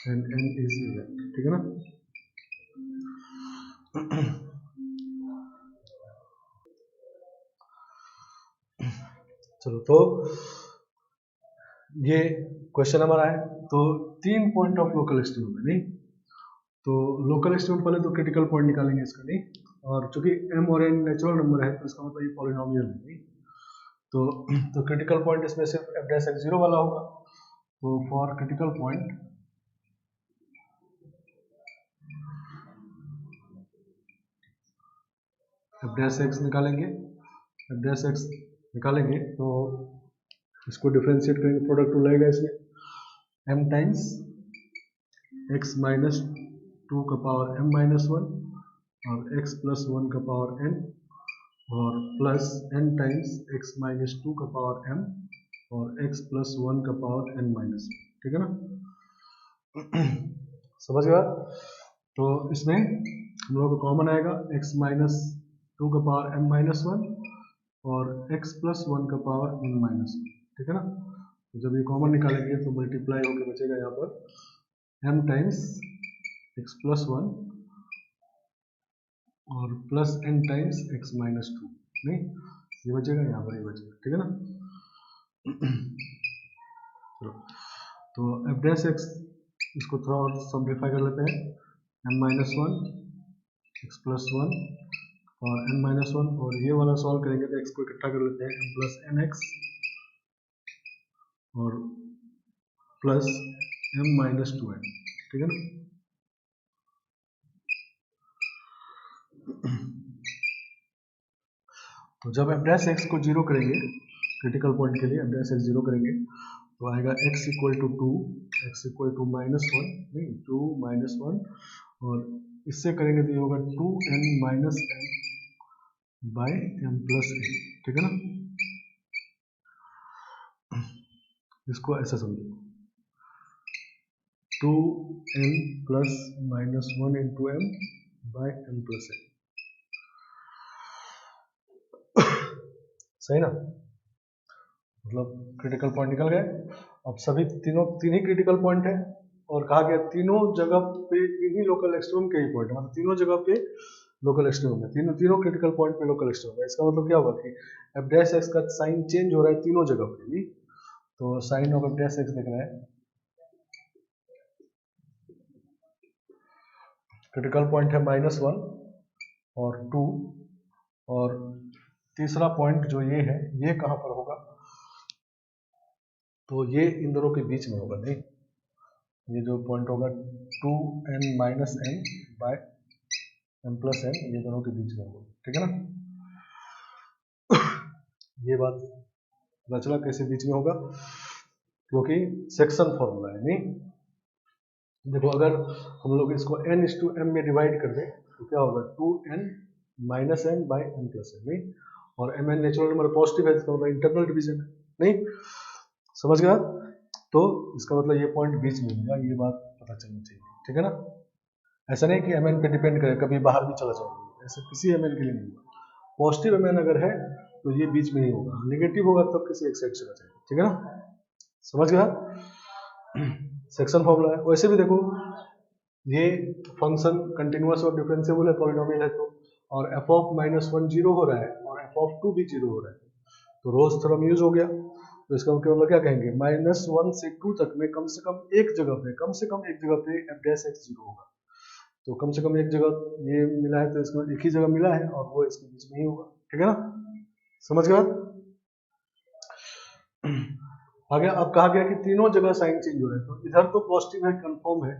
and n is even, ठीक है ना। चलो तो ये क्वेश्चन हमारा है। तो 3 पॉइंट ऑफ लोकल एक्सट्रीम है, नहीं तो लोकल एक्सट्रीम पहले तो क्रिटिकल पॉइंट निकालेंगे इसका, नहीं, और चूंकि m और n नेचुरल नंबर है तो इसका मतलब ये पॉलिनोमियल है, नहीं तो क्रिटिकल पॉइंट इसमें सिर्फ f डैश x जीरो वाला होगा। तो for critical point f dash x निकालेंगे, f डैश x निकालेंगे तो इसको डिफरेंशिएट करेंगे, प्रोडक्ट टू लगेगा इसमें m टाइम्स x माइनस 2 का पावर m माइनस 1 और x प्लस 1 का पावर n और plus n times x minus 2 का पावर m और x प्लस 1 का पावर n माइनस, ठीक है ना। समझ गया। तो इसमें हम लोग को कॉमन आएगा x माइनस 2 का पावर m माइनस 1 और x प्लस 1 का पावर n माइनस 1, ठीक है ना। तो जब ये कॉमन निकालेंगे तो मल्टीप्लाई होकर बचेगा यहाँ पर m टाइम्स x प्लस 1 और plus n times x minus 2, नहीं ये बचेगा, यहाँ पर ये बचेगा, ठीक है ना। चलो तो f डैश x इसको थोड़ा और सिंप्लीफाई कर लेते हैं, m माइनस 1 x प्लस 1 और n माइनस 1, और ये वाला सॉल्व करेंगे तो x को इकट्ठा कर लेते हैं, m प्लस एन एक्स और प्लस m माइनस 2n, ठीक है ना। तो जब f डैश x को जीरो करेंगे क्रिटिकल पॉइंट के लिए, f डैश x जीरो करेंगे तो आएगा x equal to 2, x equal to minus 1, नहीं 2 माइनस 1, और इससे करेंगे तो ये होगा 2n minus n by m plus n, ठीक है ना। इसको ऐसा समझो 2n plus minus 1 into m by m plus n, सही ना। मतलब क्रिटिकल पॉइंट निकल गए। अब सभी तीन ही क्रिटिकल पॉइंट है और कहा गया तीनों जगह पे इन्हीं लोकल एक्सट्रीम के ही पॉइंट, मतलब तीनों जगह पे लोकल एक्सट्रीम है, तीनों क्रिटिकल पॉइंट पे लोकल एक्सट्रीम है। इसका मतलब क्या होगा कि एफ डैश एक्स का साइन चेंज हो रहा है तीनों जगह पे, नहीं तो sign of f dash x देख रहा है, क्रिटिकल पॉइंट है -1 और 2, और तीसरा पॉइंट जो ये है ये कहां पर होगा, तो ये इन दोनों के बीच में होगा, नहीं ये जो पॉइंट होगा 2n minus n by m plus n ये दोनों के बीच में होगा, ठीक है ना। ये बात पता चला कैसे बीच में होगा, क्योंकि सेक्शन फॉर्मूला है। नहीं देखो, अगर हम लोग इसको n/m में डिवाइड कर दें तो क्या होगा, 2n minus n by n plus n। नहीं, और mn नेचुरल नंबर पॉजिटिव है, इसका मतलब इंटरनल डिवीजन है। नहीं समझ गया, तो इसका मतलब ये पॉइंट बीच में होगा, ये बात पता चलनी चाहिए, ठीक है ना। ऐसा नहीं कि mn पे डिपेंड करे, कभी बाहर भी चला जाएगा, ऐसा किसी mn के लिए नहीं होगा। पॉजिटिव mn अगर है तो ये बीच में ही होगा, नेगेटिव होगा तब किसी एक साइड चला जाएगा, ठीक है ना। समझ गया, सेक्शन फॉर्मूला है। वैसे भी देखो, ये फंक्शन कंटिन्यूअस और डिफरेंशिएबल है, पॉलिनोमियल है, तो और f ऑफ -1 0 हो रहा है और f ऑफ 2 भी 0 हो रहा है, तो रोज थ्योरम यूज हो गया। तो इसका मतलब क्या कहेंगे, -1 से 2 तक में कम से कम एक जगह पे f डैश x 0 होगा। तो कम से कम एक जगह ये मिला है, तो इसमें एक ही जगह मिला है और वो इसके बीच में ही होगा, ठीक है ना। समझ गया। आगे अब कहा गया कि तीनों जगह साइन चेंज हो रहा है, तो इधर तो पॉजिटिव है, कंफर्म है।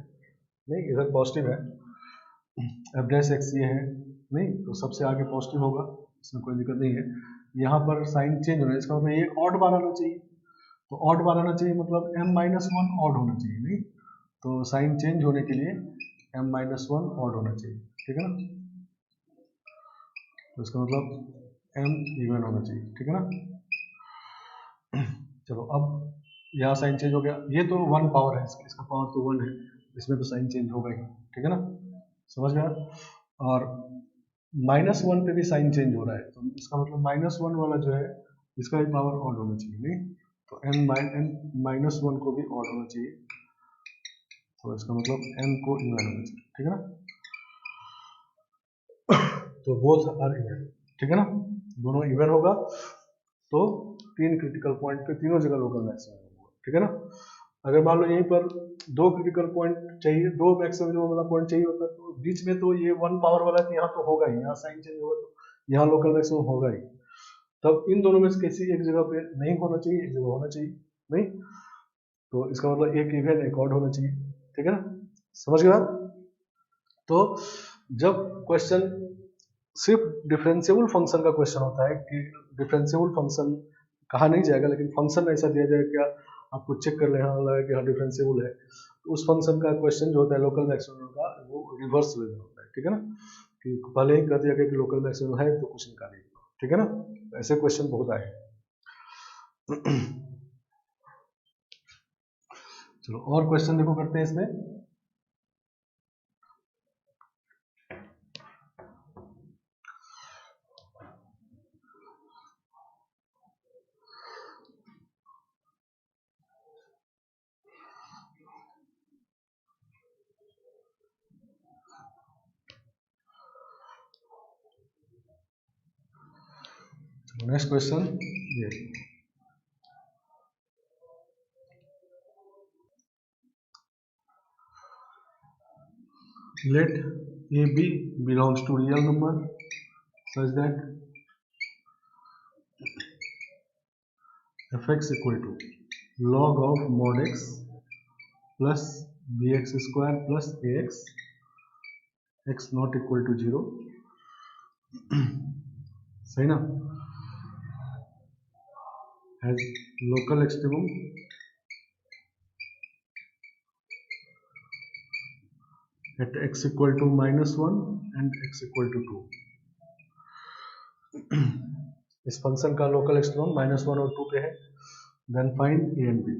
नहीं, इधर पॉजिटिव है, एफ डैश एक्स ये है, नहीं तो सबसे आगे पॉजिटिव होगा, इसमें कोई दिक्कत नहीं है। यहाँ पर साइन चेंज हो रहा है, इसका मतलब ये ऑड बार आना चाहिए, तो ऑड बार आना चाहिए मतलब m-1 ऑड होना चाहिए। नहीं, तो साइन चेंज होने के लिए m-1 ऑड होना चाहिए, ठीक है ना। तो इसका मतलब m इवन होना चाहिए, ठीक है ना। चलो, अब यहाँ साइन चेंज हो गया, ये तो 1 पावर है, इसका पावर तो 1 है, इसमें तो साइन चेंज होगा ही, ठीक है ना। समझ गया। और -1 पे भी साइन चेंज हो रहा है, तो इसका मतलब -1 वाला जो है इसका भी पावर ऑड होना चाहिए। नहीं, तो n-1 को भी ऑड होना चाहिए, तो इसका मतलब n को इवन होना चाहिए, ठीक है ना। तो बोथ आर इवन, ठीक है ना, दोनों इवन होगा, तो तीन क्रिटिकल पॉइंट पे तीनों जगह लोकल मैक्सिमम होगा, ठीक है ना। अगर मान लो यहीं पर दो क्रिटिकल पॉइंट चाहिए, दो मैक्सिमम वाला पॉइंट चाहिए होता है, तो बीच में तो ये 1 पावर वाला यहाँ तो होगा ही, यहाँ साइन चेंज होगा तो यहाँ लोकल मैक्सिमम होगा ही, तब इन दोनों में से किसी एक जगह पे नहीं होना चाहिए, एक जगह होना चाहिए। नहीं, तो इसका मतलब एक इवन एक ऑड होना चाहिए, ठीक है ना। समझ गया। तो जब क्वेश्चन सिर्फ डिफरेंशिएबल फंक्शन का क्वेश्चन होता है कि डिफरेंशिएबल फंक्शन कहा नहीं जाएगा, लेकिन फंक्शन ऐसा दिया जाए क्या आपको चेक कर लेना लगा कि हाँ डिफरेंशिएबल है, तो उस फंक्शन का क्वेश्चन जो होता है लोकल मैक्सिमम का, वो रिवर्स वे में होता है, ठीक है ना, कि पहले ही कर दिया गया कि लोकल मैक्सिमम है तो कुछ निकालिए, ठीक है ना। ऐसे क्वेश्चन बहुत आए। चलो और क्वेश्चन देखो करते हैं इसमें। नेक्स्ट क्वेश्चन ये, let AB belongs to real number such that fx equal to log of mod x plus bx square plus ax, x not equal to 0, सही ना, has local extremum at x equal to -1 and x equal to 2। इस function का local extremum -1 और 2 पे है, then find a and b.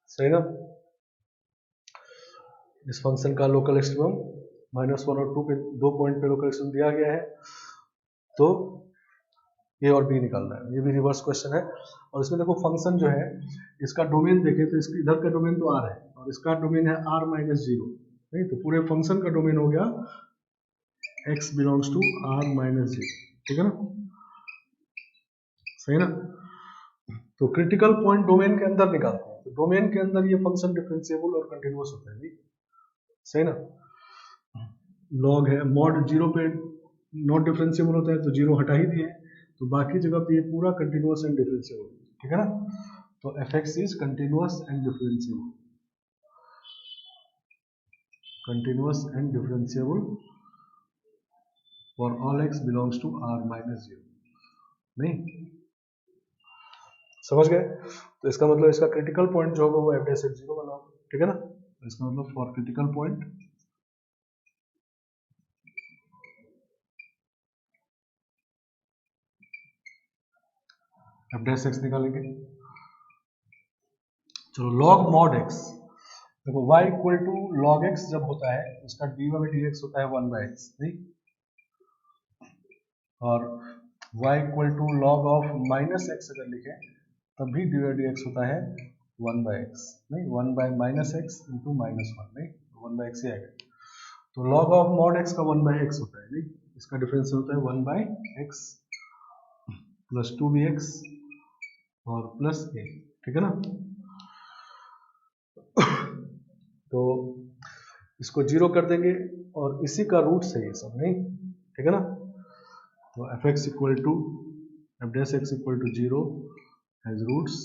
सही ना, इस फंक्शन का लोकल एक्सट्रीमम -1 और 2 पे, दो पॉइंट पे लोकल एक्सट्रीमम दिया गया है, तो ए और बी निकालना है। ये भी रिवर्स क्वेश्चन है, और इसमें देखो फंक्शन जो है इसका डोमेन देखें तो इसके इधर का डोमेन तो आर है और इसका डोमेन है r-0, नहीं तो पूरे फंक्शन का डोमेन हो गया x बिलोंग्स टू r-0, ठीक है ना, सही ना। तो क्रिटिकल पॉइंट डोमेन के अंदर निकालते हैं, तो डोमेन के अंदर ये फंक्शन डिफरेंशिएबल और कंटिन्यूअस होता है, सही ना। लॉग है, मॉड 0 पे नॉट डिफरेंशिएबल होता है तो 0 हटा ही दिए, तो बाकी जगह पे ये पूरा कंटिन्यूअस एंड डिफरेंशिएबल, ठीक है ना। तो fx is continuous and differentiable, continuous and differentiable for all x belongs to r minus 0। नहीं समझ गए? तो इसका मतलब इसका क्रिटिकल पॉइंट जो होगा वो f डैश x 0 बना, ठीक है ना। तो इसका मतलब for critical point f dash x निकालेंगे। चलो लॉग मॉड x, देखो y equal to log x जब होता है उसका dy बाई dx होता है 1/x, नहीं। और y equal to log of minus x अगर लिखे तब भी dy dx होता है 1/x, नहीं 1 by minus x into minus 1, नहीं 1/x ही आएगा। तो लॉग ऑफ मॉड x का 1/x होता है, नहीं इसका डिफरेंस होता है 1/x प्लस 2bx और प्लस a, ठीक है ना। तो इसको जीरो कर देंगे और इसी का रूट है ये सब, नहीं ठीक है ना। तो f x equal to f dash x equal to 0 has roots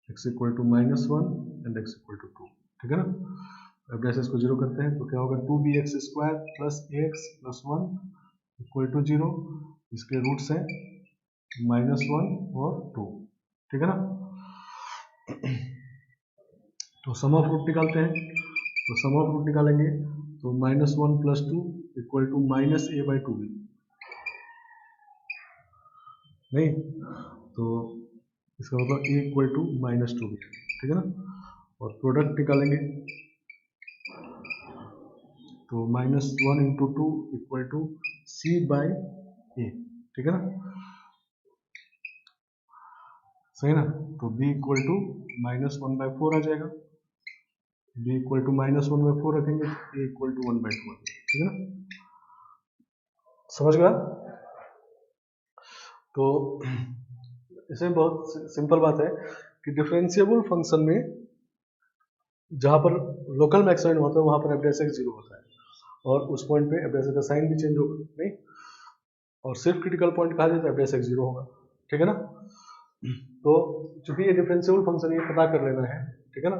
x equal to -1 and x equal to 2, ठीक है ना। एफ डैश एक्स को 0 करते हैं तो क्या होगा 2bx square plus ax plus 1 equal to 0, इसके रूट्स हैं -1 और 2, ठीक है ना। तो सम ऑफ रूट निकालते हैं, तो सम ऑफ रूट निकालेंगे तो -1 प्लस 2 इक्वल टू -a/2b, नहीं तो इसका मतलब a इक्वल टू -2b, ठीक है ना। और प्रोडक्ट निकालेंगे तो -1 इंटू 2 इक्वल टू c/a, ठीक है ना, सही ना। तो b इक्वल टू -1/4 आ जाएगा, b इक्वल टू -1/4 रखेंगे तो a इक्वल टू 1/2, ठीक है ना। समझ गया? तो इसमें बहुत सिंपल बात है कि डिफरेंशिएबल फंक्शन में जहां पर लोकल मैक्सिमम होता है वहां पर एफ डैश एक्स 0 होता है और उस पॉइंट पे एफ डैश का साइन भी चेंज होगा, नहीं। और सिर्फ क्रिटिकल पॉइंट कहा जाए तो एफ डैश एक्स 0 होगा, ठीक है ना। तो चूंकि ये डिफरेंशिएबल फंक्शन ये पता कर लेना है, ठीक है ना।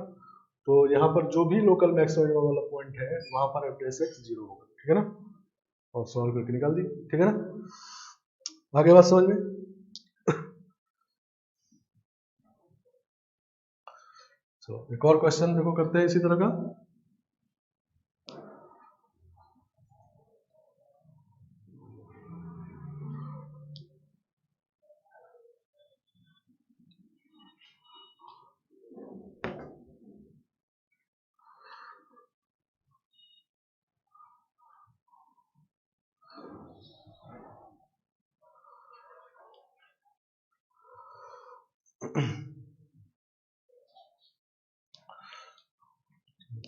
तो यहाँ पर जो भी लोकल मैक्सिमम वाला पॉइंट है वहां पर एफ डैश एक्स 0 होगा, ठीक है ना। और सॉल्व करके निकाल दी, ठीक है ना। आगे बात समझ में? तो एक और क्वेश्चन देखो करते हैं इसी तरह का।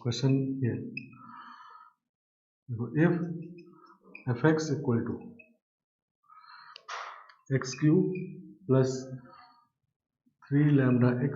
क्वेश्चन ये देखो, if f x equal to x cube plus 3x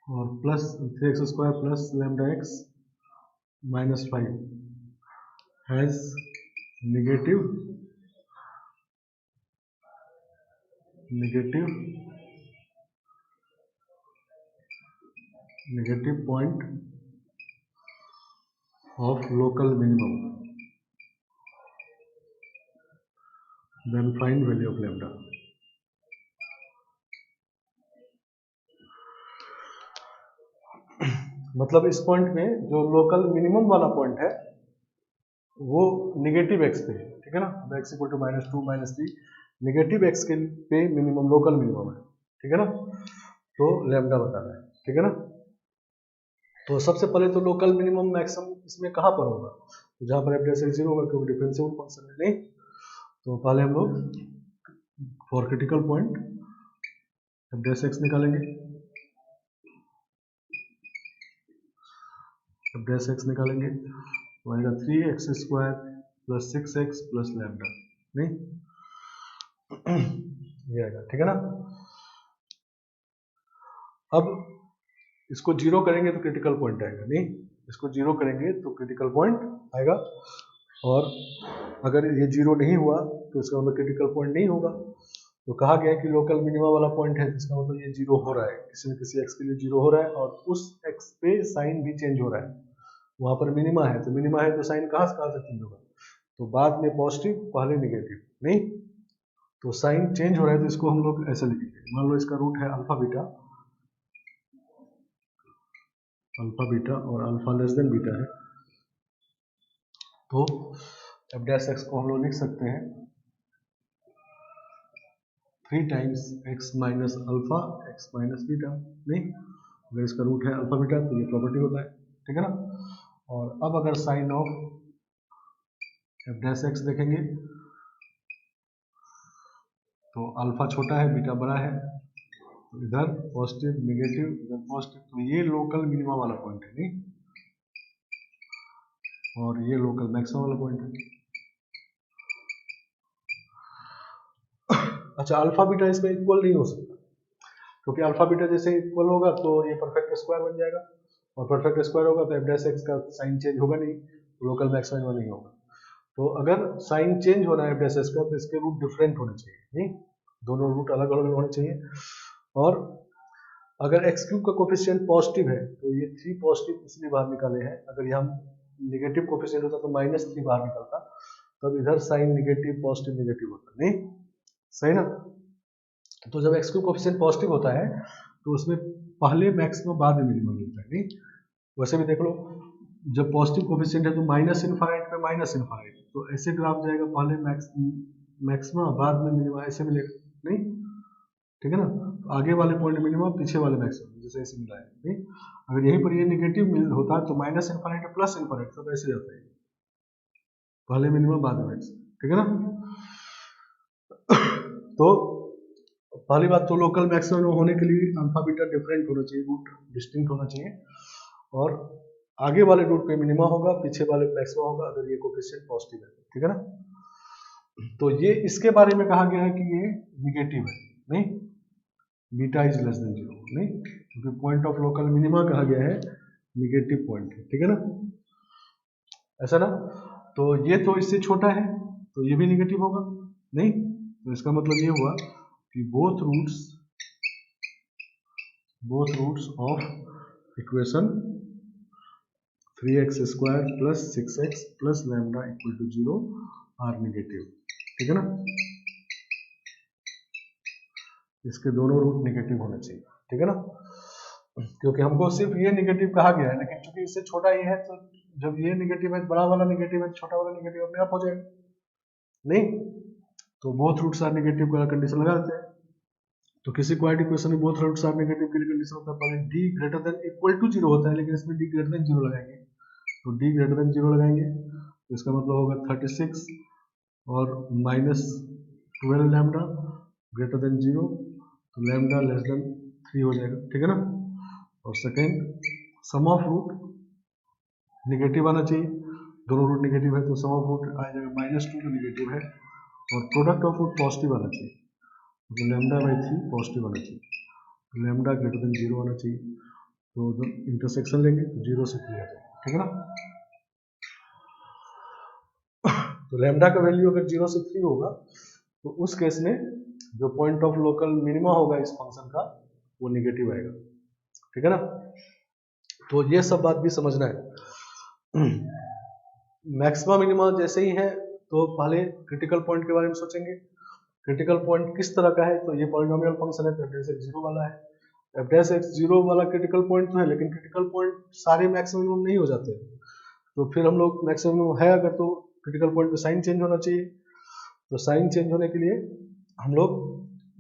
और plus 3x² plus λx -5 has negative point of local minimum, then find value of lambda. मतलब इस पॉइंट में जो लोकल मिनिमम वाला पॉइंट है वो नेगेटिव एक्स पे है, ठीक है ना। x equal to -2 -3 negative x के पे मिनिमम लोकल मिनिमम है, ठीक है ना। तो लैम्डा बताना है, ठीक है ना। तो सबसे पहले तो लोकल मिनिमम मैक्सिमम इसमें कहाँ पर होगा, तो जहाँ पर एफ डैश एक्स 0 होगा क्योंकि डिफरेंशिएबल फंक्शन है, नहीं। तो पहले हम लोग for critical point F dash x निकालेंगे अब डैश एक्स निकालेंगे तो आएगा 3x² plus 6x plus lambda, नहीं ये आएगा, ठीक है ना। अब इसको जीरो करेंगे तो क्रिटिकल पॉइंट आएगा, नहीं इसको जीरो करेंगे तो क्रिटिकल पॉइंट आएगा, और अगर ये जीरो नहीं हुआ तो इसका मतलब क्रिटिकल पॉइंट नहीं होगा। तो कहा गया है कि लोकल मिनिमा वाला पॉइंट है, जिसका मतलब ये जीरो हो रहा है, किसी न किसी एक्स के लिए जीरो हो रहा है, और उस एक्स पे साइन भी चेंज हो रहा है, वहां पर मिनिमा है, तो मिनिमा है तो साइन कहाँ से कहाँ तक चेंज होगा, तो बाद में पॉजिटिव पहले निगेटिव, नहीं तो साइन चेंज हो रहा है, तो इसको हम लोग ऐसे लिखेंगे, मान लो इसका रूट है अल्फा बीटा और अल्फा लेस देन बीटा है, तो एफ डैश एक्स को हम लोग लिख सकते हैं 3 times x minus alpha x minus beta, नहीं अगर इसका रूट है अल्फा बीटा तो ये प्रॉपर्टी होता है, ठीक है ना। और अब अगर sign of f dash x देखेंगे तो अल्फा छोटा है बीटा बड़ा है, तो इधर पॉजिटिव निगेटिव इधर पॉजिटिव, तो ये लोकल मिनिमा वाला पॉइंट है, नहीं और ये लोकल मैक्सिमम वाला पॉइंट है। अच्छा, अल्फा बीटा इसमें इक्वल नहीं हो सकता, क्योंकि अल्फा बीटा जैसे इक्वल होगा तो ये परफेक्ट स्क्वायर बन जाएगा, और परफेक्ट स्क्वायर होगा तो एफ डैश एक्स का साइन चेंज होगा नहीं, तो लोकल मैक्सिमम नहीं होगा। तो अगर साइन चेंज हो रहा है एफ डैश एक्स का तो इसके रूट डिफरेंट होने चाहिए, नहीं दोनों रूट अलग अलग होने चाहिए। और अगर एक्स क्यूब का कोफिशिएंट पॉजिटिव है तो ये 3 पॉजिटिव इसलिए बाहर निकाले हैं, अगर यहाँ निगेटिव कोफिशिएंट होता तो -3 बाहर निकलता, तब इधर साइन निगेटिव पॉजिटिव निगेटिव होता, नहीं सही ना। तो जब एक्स क्यूब कोफिशिएंट पॉजिटिव होता है तो उसमें पहले मैक्सिमम बाद में मिनिमम मिलता है, नहीं वैसे भी देख लो, जब पॉजिटिव कोफिशिएंट है तो माइनस इनफाइनाइट पे माइनस इनफाइनाइट, तो ऐसे ग्राफ जाएगा, पहले मैक्सिमम बाद में मिनिमम, ऐसे मिलेगा, नहीं ठीक है ना। तो आगे वाले पॉइंट मिनिमम पीछे वाले मैक्सिमम, जैसे ऐसे मिला है, नहीं अगर यहीं पर ये निगेटिव होता तो माइनस इनफाइनाइट प्लस इनफाइनाइट सब ऐसे जाता है, पहले मिनिमम बाद में मैक्सिमम, ठीक है ना। तो पहली बात तो लोकल मैक्सिमम होने के लिए अल्फा बीटा डिफरेंट होना चाहिए, रूट डिस्टिंक्ट होना चाहिए, और आगे वाले रूट पे मिनिमा होगा, पीछे वाले मैक्सिमम होगा अगर ये कोफिशिएंट पॉजिटिव है, ठीक है ना। तो ये इसके बारे में कहा गया है कि ये निगेटिव है, नहीं बीटा इज लेस देन 0, नहीं क्योंकि पॉइंट ऑफ लोकल मिनिमा कहा गया है निगेटिव पॉइंट है, ठीक है ना, ऐसा ना। तो ये तो इससे छोटा है तो ये भी निगेटिव होगा, नहीं तो इसका मतलब ये हुआ कि both roots of equation 3x² plus 6x plus lambda equal to 0 are negative, ठीक है ना। इसके दोनों रूट निगेटिव होने चाहिए, ठीक है ना, क्योंकि हमको सिर्फ ये निगेटिव कहा गया है, लेकिन चूंकि इससे छोटा ही है तो जब ये निगेटिव है बड़ा वाला निगेटिव है, छोटा वाला निगेटिव अपने आप हो जाएगा, नहीं तो बोथ रूट्स आर नेगेटिव का कंडीशन लगा देते हैं। तो किसी क्वाड्रेटिक इक्वेशन में बोथ रूट्स आर नेगेटिव के लिए कंडीशन होता है पहले d greater than equal to 0 होता है, लेकिन इसमें d ग्रेटर देन 0 लगाएंगे, तो d ग्रेटर देन 0 लगाएंगे तो इसका मतलब होगा 36 और -12 लैम्डा ग्रेटर देन 0, तो लैम्डा लेस देन 3 हो जाएगा, ठीक है ना। और second sum of root negative आना चाहिए, दोनों रूट निगेटिव है तो सम ऑफ रूट आ जाएगा -2 जो निगेटिव है, और प्रोडक्ट ऑफ रूट पॉजिटिव आना चाहिए, तो λ/3 पॉजिटिव आना चाहिए, लैम्डा ग्रेटर देन 0 आना चाहिए, तो इंटरसेक्शन लेंगे तो 0 से 3 आ जाएगा, ठीक है ना। तो लैम्डा का वैल्यू अगर 0 से 3 होगा तो उस केस में जो पॉइंट ऑफ लोकल मिनिमा होगा इस फंक्शन का वो निगेटिव आएगा, ठीक है ना। तो ये सब बात भी समझना है। मैक्सिमा मिनिमा जैसे ही है तो पहले क्रिटिकल पॉइंट के बारे में सोचेंगे, क्रिटिकल पॉइंट किस तरह का है, तो ये पॉलिनोमियल फंक्शन है तो f'(x) वाला है, f'(x) वाला क्रिटिकल पॉइंट तो है, लेकिन क्रिटिकल पॉइंट सारे मैक्सिमम नहीं हो जाते, तो फिर हम लोग मैक्सिमम है अगर तो क्रिटिकल पॉइंट पे साइन चेंज होना चाहिए, तो साइन चेंज होने के लिए हम लोग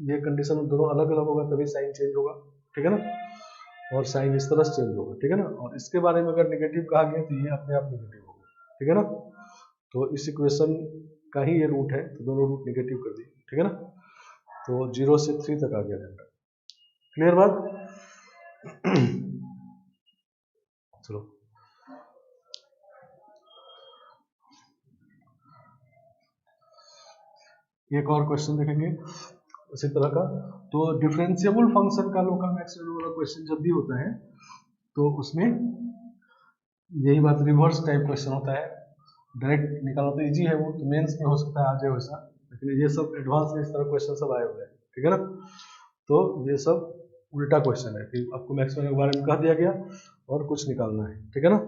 ये कंडीशन दोनों अलग अलग होगा तभी साइन चेंज होगा, ठीक है ना, और साइन इस तरह से चेंज होगा, ठीक है ना। और इसके बारे में अगर नेगेटिव कहा गया तो ये अपने आप नेगेटिव होगा, ठीक है ना। तो इस इक्वेशन का ही ये रूट है तो दोनों रूट नेगेटिव कर दिए, ठीक है ना। तो 0 से 3 तक आ गया लैम्डा, क्लियर बात। चलो एक और क्वेश्चन देखेंगे इसी तरह का। तो डिफरेंशिएबल फंक्शन का लोकल मैक्सिमम वाला क्वेश्चन जब भी होता है तो उसमें यही बात, रिवर्स टाइप क्वेश्चन होता है। डायरेक्ट निकालना तो इजी है, वो तो मेंस में हो सकता है आ जाए वैसा, लेकिन ये सब एडवांस में इस तरह क्वेश्चन सब आए हुए हैं, ठीक है ना। तो ये सब उल्टा क्वेश्चन है कि आपको मैक्सिमम के बारे में कह दिया गया और कुछ निकालना है, ठीक है ना।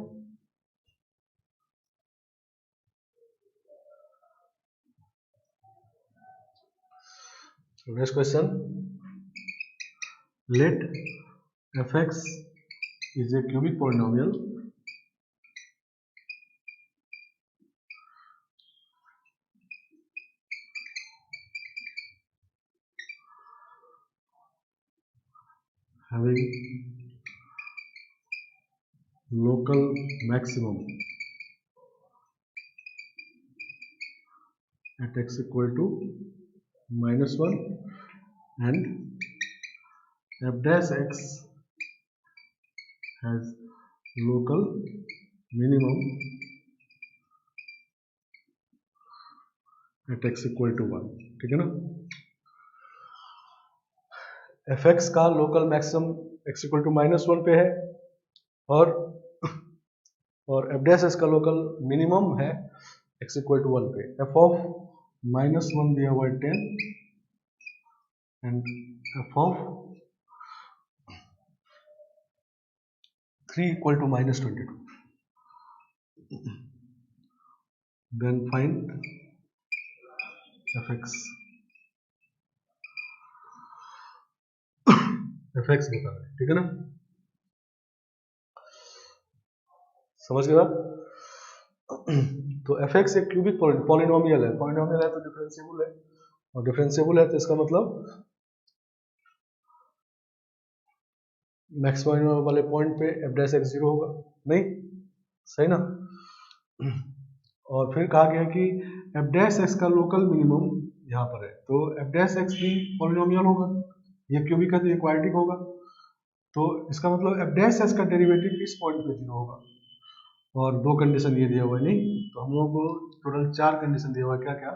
Next question, let fx is a cubic polynomial having local maximum at x equal to -1 and f dash x has local minimum at x equal to 1, ठीक है ना। fx का local maximum x equal to -1 पे है और f dash x का local minimum है x equal to 1 पे। f of -1 दिया हुआ है 10 and f of 3 equal to -22. Then find fx. fx निकालना है, ठीक है ना। समझ गया। तो fx एक क्यूबिक पॉलिनोमियल है, पॉलिनोमियल है तो डिफरेंशिएबल है, और डिफरेंशिएबल है तो इसका मतलब मैक्सिमम वाले पॉइंट पे f डैश x 0 होगा, नहीं सही ना। और फिर कहा गया कि f डैश x का लोकल मिनिमम यहाँ पर है, तो f डैश x भी पॉलिनोमियल होगा, ये क्यूबिक है तो ये क्वाड्रेटिक होगा, तो इसका मतलब f डैश x का डेरिवेटिव इस पॉइंट पे 0 होगा। और दो कंडीशन ये दिया हुआ है, नहीं तो हम लोगों को टोटल 4 कंडीशन दिया हुआ है, क्या क्या।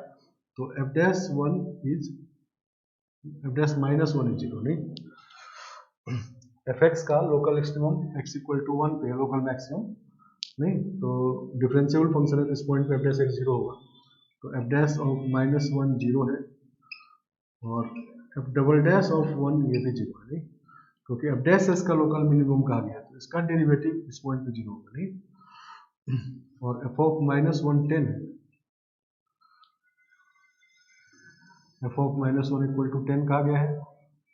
तो f डैश -1 इज 0, नहीं। fx का local extremum x equal to 1 पे लोकल मैक्सिमम, नहीं तो डिफरेंशिएबल फंक्शन है तो इस पॉइंट पे f डैश x 0 होगा, तो f डैश ऑफ -1 0 है और f डबल डैश ऑफ 1 ये भी 0 है, नहीं क्योंकि f डैश x का लोकल मिनिमम कहा गया तो इसका डेरिवेटिव इस पॉइंट पे 0 होगा, नहीं। और f ऑफ -1 10 है, f ऑफ -1 इक्वल टू 10 कहा गया है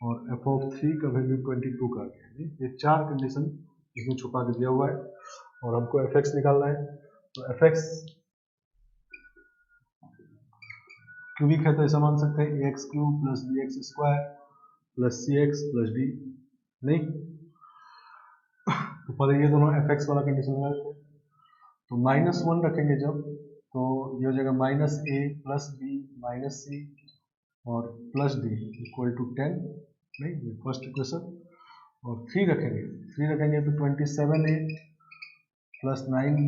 और f ऑफ 3 का वैल्यू 22 कहा गया है। ये 4 कंडीशन इसमें छुपा के दिया हुआ है और हमको fx निकालना है। तो fx क्यूबिक है तो ऐसा मान सकते हैं ax cube plus bx square plus cx plus d, नहीं। तो पहले ये दोनों fx वाला कंडीशन लगा देते हैं, तो -1 रखेंगे जब तो ये हो जाएगा -a plus b minus c और प्लस d इक्वल टू 10, नहीं ये फर्स्ट इक्वेशन। और 3 रखेंगे तो 27a plus 9b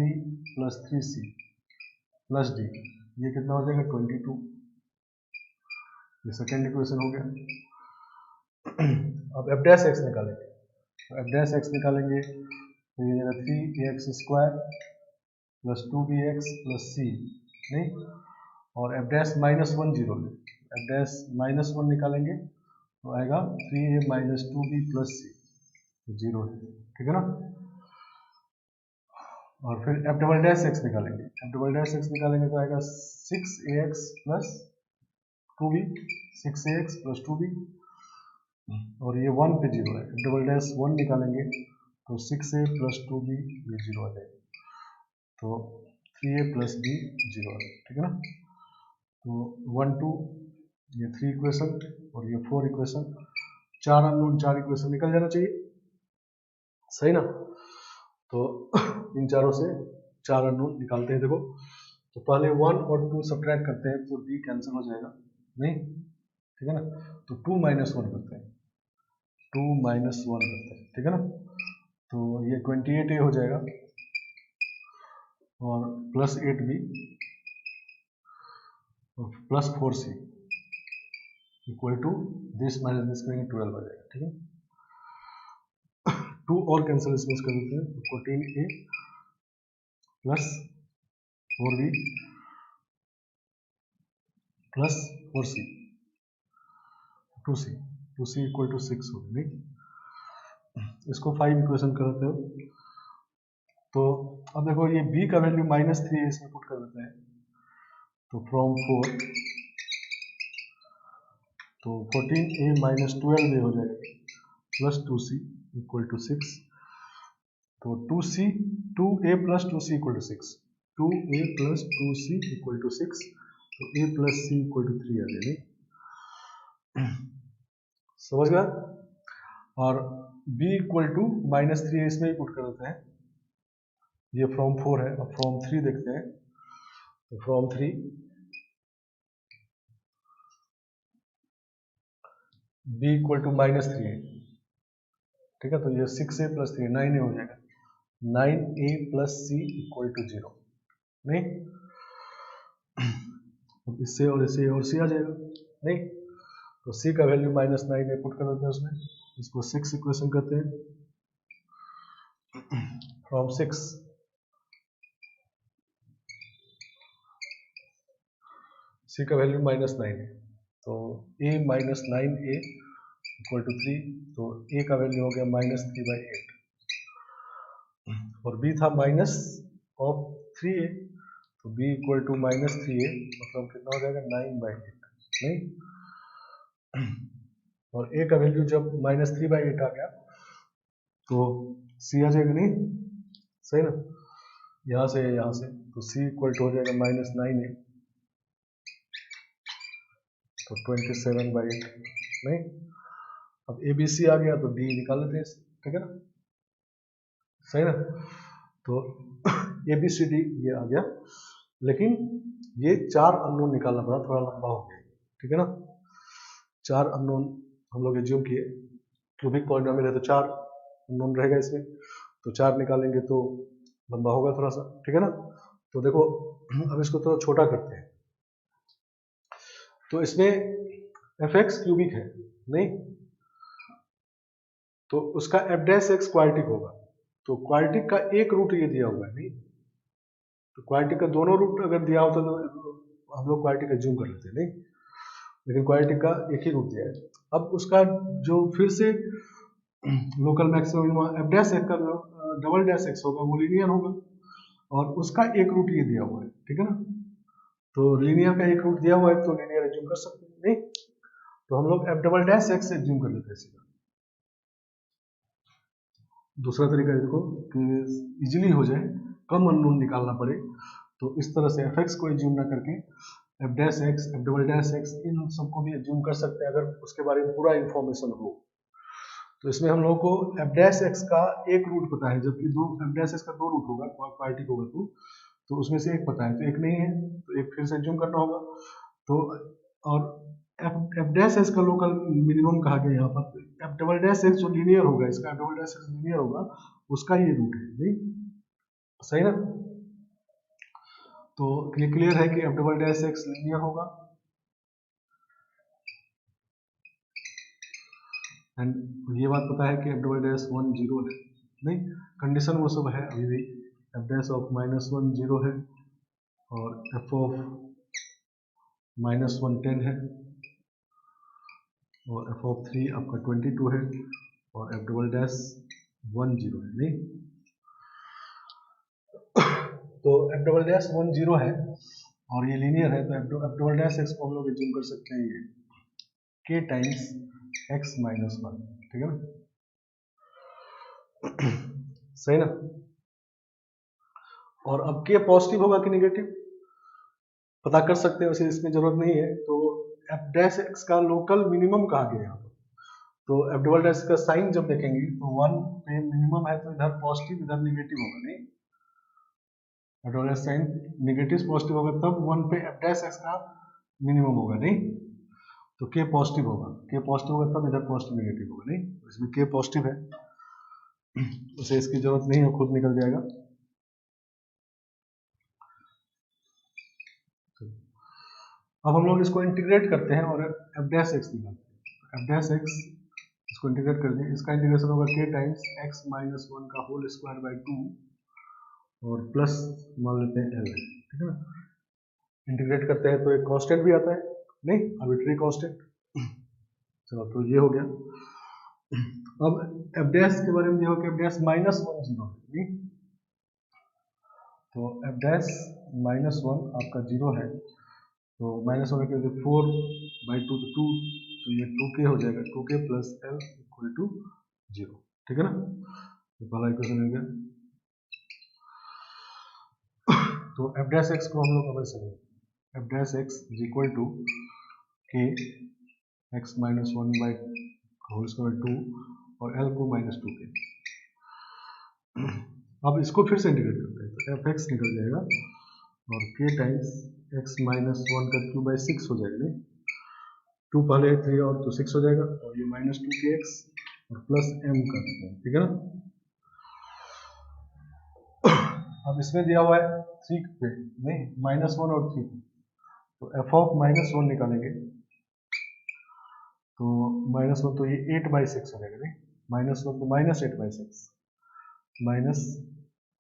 plus 3c plus d, ये कितना हो जाएगा 22, ये सेकेंड इक्वेशन हो गया। अब f डैश x निकालेंगे, तो f डैश x निकालेंगे तो ये जाएगा 3ax square plus 2bx plus c, नहीं। और f डैश -1 0 है, f डैश -1 निकालेंगे तो आएगा 3a minus 2b plus c 0 है, ठीक है ना। और फिर f डबल डैश x निकालेंगे, तो आएगा 6ax plus 2b, 6ax plus 2b और ये 1 पे 0 है, f डबल डैश 1 निकालेंगे तो 6a प्लस 2b ये 0 आ जाएगा, तो 3a प्लस b 0 आ जाएगा, ठीक है ना। तो 1 2 ये 3 इक्वेशन और ये 4 इक्वेशन, 4 अननोन 4 इक्वेशन निकल जाना चाहिए, सही ना। तो इन चारों से 4 अननोन निकालते हैं। देखो तो पहले 1 और 2 सब्ट्रैक्ट करते हैं तो d कैंसिल हो जाएगा, नहीं ठीक है ना। तो 2 माइनस 1 करते हैं, 2 माइनस 1 करते हैं, ठीक है ना। तो ये 28a हो जाएगा और प्लस 8b और plus 4c, equal to this minus this करेंगे 12 आ जाएगा, ठीक है। 2 और कैंसिल इसमें कर देते हैं, 14a plus 4b plus 4c 2c equal to 6 हो गई। इसको 5 इक्वेशन करते हो तो अब देखो ये b का वैल्यू -3 है, इसमें पुट कर देते हैं तो फ्रॉम 4 तो 14a माइनस 12a हो जाएगा प्लस 2c इक्वल टू 6 तो 2a plus 2c equal to 6 2a plus 2c equal to 6 तो a plus c equal to 3 आ जाएगी, समझ गया। और b इक्वल टू -3 इसमें ही पुट कर देते हैं, ये फ्रॉम 4 है, अब फ्रॉम 3 देखते हैं तो फ्रॉम 3 b इक्वल टू -3 है, ठीक है। तो ये 6a प्लस 3 9a हो जाएगा, 9a plus c equal to 0 नहीं, इससे और इससे और c आ जाएगा नहीं, तो c का वैल्यू -9a पुट कर देते हैं उसमें, इसको 6 इक्वेशन करते हैं फ्रॉम 6 c का वैल्यू -9 है तो a minus 9a equal to 3 तो a का वैल्यू हो गया -3/8 और b था माइनस ऑफ 3a तो b इक्वल टू -3a मतलब कितना हो जाएगा 9/8 नहीं, और a का वैल्यू जब -3/8 आ गया तो c आ जाएगा नहीं, सही ना, यहाँ से तो c इक्वल टू हो जाएगा -9a तो 27/8 नहीं। अब ए बी सी आ गया तो डी निकाल लेते हैं, ठीक है ना, सही ना। तो ए बी सी डी ये आ गया, लेकिन ये 4 अननोन निकालना पड़ा, थोड़ा लंबा हो गया, ठीक है ना। 4 अननोन हम लोग एज्यूम किए, क्यूबिक पॉलिनोमियल है तो 4 अननोन रहेगा इसमें, तो 4 निकालेंगे तो लंबा होगा थोड़ा सा, ठीक है ना। तो देखो अब इसको थोड़ा छोटा करते हैं, तो इसमें fx क्यूबिक है नहीं, तो उसका f डैश x क्वाड्रेटिक होगा, तो क्वाड्रेटिक का एक रूट ये दिया हुआ है नहीं, तो क्वाड्रेटिक का दोनों रूट अगर दिया होता तो हम लोग क्वाड्रेटिक एज्यूम कर लेते नहीं, लेकिन क्वाड्रेटिक का एक ही रूट दिया है। अब उसका जो फिर से local maximum f dash x का डबल डैश x होगा वो लीनियर होगा, और उसका एक रूट ये दिया हुआ है, ठीक है ना। तो लीनियर का एक रूट दिया हुआ है तो लीनियर एज्यूम कर सकते हैं नहीं, तो हम लोग f double dash x assume कर लेते हैं सीधा। दूसरा तरीका देखो कि इजीली हो जाए, कम अननोन निकालना पड़े, तो इस तरह से fx को एज्यूम ना करके f dash x f double dash x इन सबको भी एज्यूम कर सकते हैं अगर उसके बारे में पूरा इंफॉर्मेशन हो। तो इसमें हम लोग को f डैश x का एक रूट पता है, जबकि दो f डैश x का दो रूट होगा, क्वाड्रेटिक होगा तो उसमें से एक पता है, तो एक नहीं है तो एक फिर से एज्यूम करना होगा। तो और f डैश x का लोकल मिनिमम कहा गया यहाँ पर, f डबल डैश x जो लीनियर होगा, इसका f double dash x linear होगा, उसका ये रूट है नहीं, सही ना। तो ये क्लियर है कि f double dash x linear होगा, एंड ये बात पता है कि f डबल डैश 1 0 है नहीं, कंडीशन वो सब है अभी भी, f डैश ऑफ -1 0 है और f ऑफ -1 10 है और f ऑफ 3 आपका 22 है और f डबल डैश 1 0 है नहीं। तो f डबल डैश 1 0 है और ये लीनियर है, तो f डबल डैश x को हम लोग एज्यूम कर सकते हैं ये k टाइम्स x माइनस 1, ठीक है ना, सही ना। और अब k पॉजिटिव होगा कि नेगेटिव पता कर सकते हैं, वैसे इसमें जरूरत नहीं है। तो f डैश x का लोकल मिनिमम कहा गया यहाँ पर, तो f डबल डैश का साइन जब देखेंगे तो 1 पे मिनिमम है तो इधर पॉजिटिव इधर नेगेटिव होगा नहीं, f double dash sign negative positive होगा तब 1 पे f डैश x का मिनिमम होगा नहीं, तो k पॉजिटिव होगा, k पॉजिटिव होगा तब इधर पॉजिटिव नेगेटिव होगा नहीं, इसमें k पॉजिटिव है, उसे इसकी जरूरत नहीं है, खुद निकल जाएगा। अब हम लोग इसको इंटीग्रेट करते हैं और एफ डैश एक्स निकालते हैं। एफ डैश एक्स इसको इंटीग्रेट कर दें, इसका इंटीग्रेशन होगा k टाइम्स x माइनस 1 का होल स्क्वायर बाई 2 और प्लस मान लेते हैं l, ठीक है ना। इंटीग्रेट करते हैं तो एक कांस्टेंट भी आता है, नहीं आर्बिट्री कांस्टेंट। चलो तो ये हो गया। अब एफ डैश के बारे में देखो कि एफ डैश माइनस 1 जीरो है, तो एफ डैश माइनस 1 आपका जीरो है, तो माइनस 1 के 4 बाई 2 तो 2, तो ये 2k हो जाएगा, 2k plus l equal to 0, ठीक है ना। तो पहला इक्वेशन हो गया। तो एफ डैश एक्स को हम लोग समझ सकेंगे, f dash x is equal to k x minus 1 by whole square 2 और l को माइनस 2k। अब इसको फिर से इंटीग्रेट करते हैं तो एफ एक्स निकल जाएगा और k टाइम्स x माइनस 1 का क्यूब बाई 6 हो जाएगा, नहीं 2 पहले 3 और तो 6 हो जाएगा और ये माइनस 2kx और प्लस m का, ठीक है ना। अब इसमें दिया हुआ है 3 पे, नहीं माइनस 1 और 3, तो एफ ऑफ माइनस 1 निकालेंगे तो माइनस 1 तो ये 8 बाई 6 हो जाएगा, नहीं माइनस 1 तो माइनस 8 बाई 6 माइनस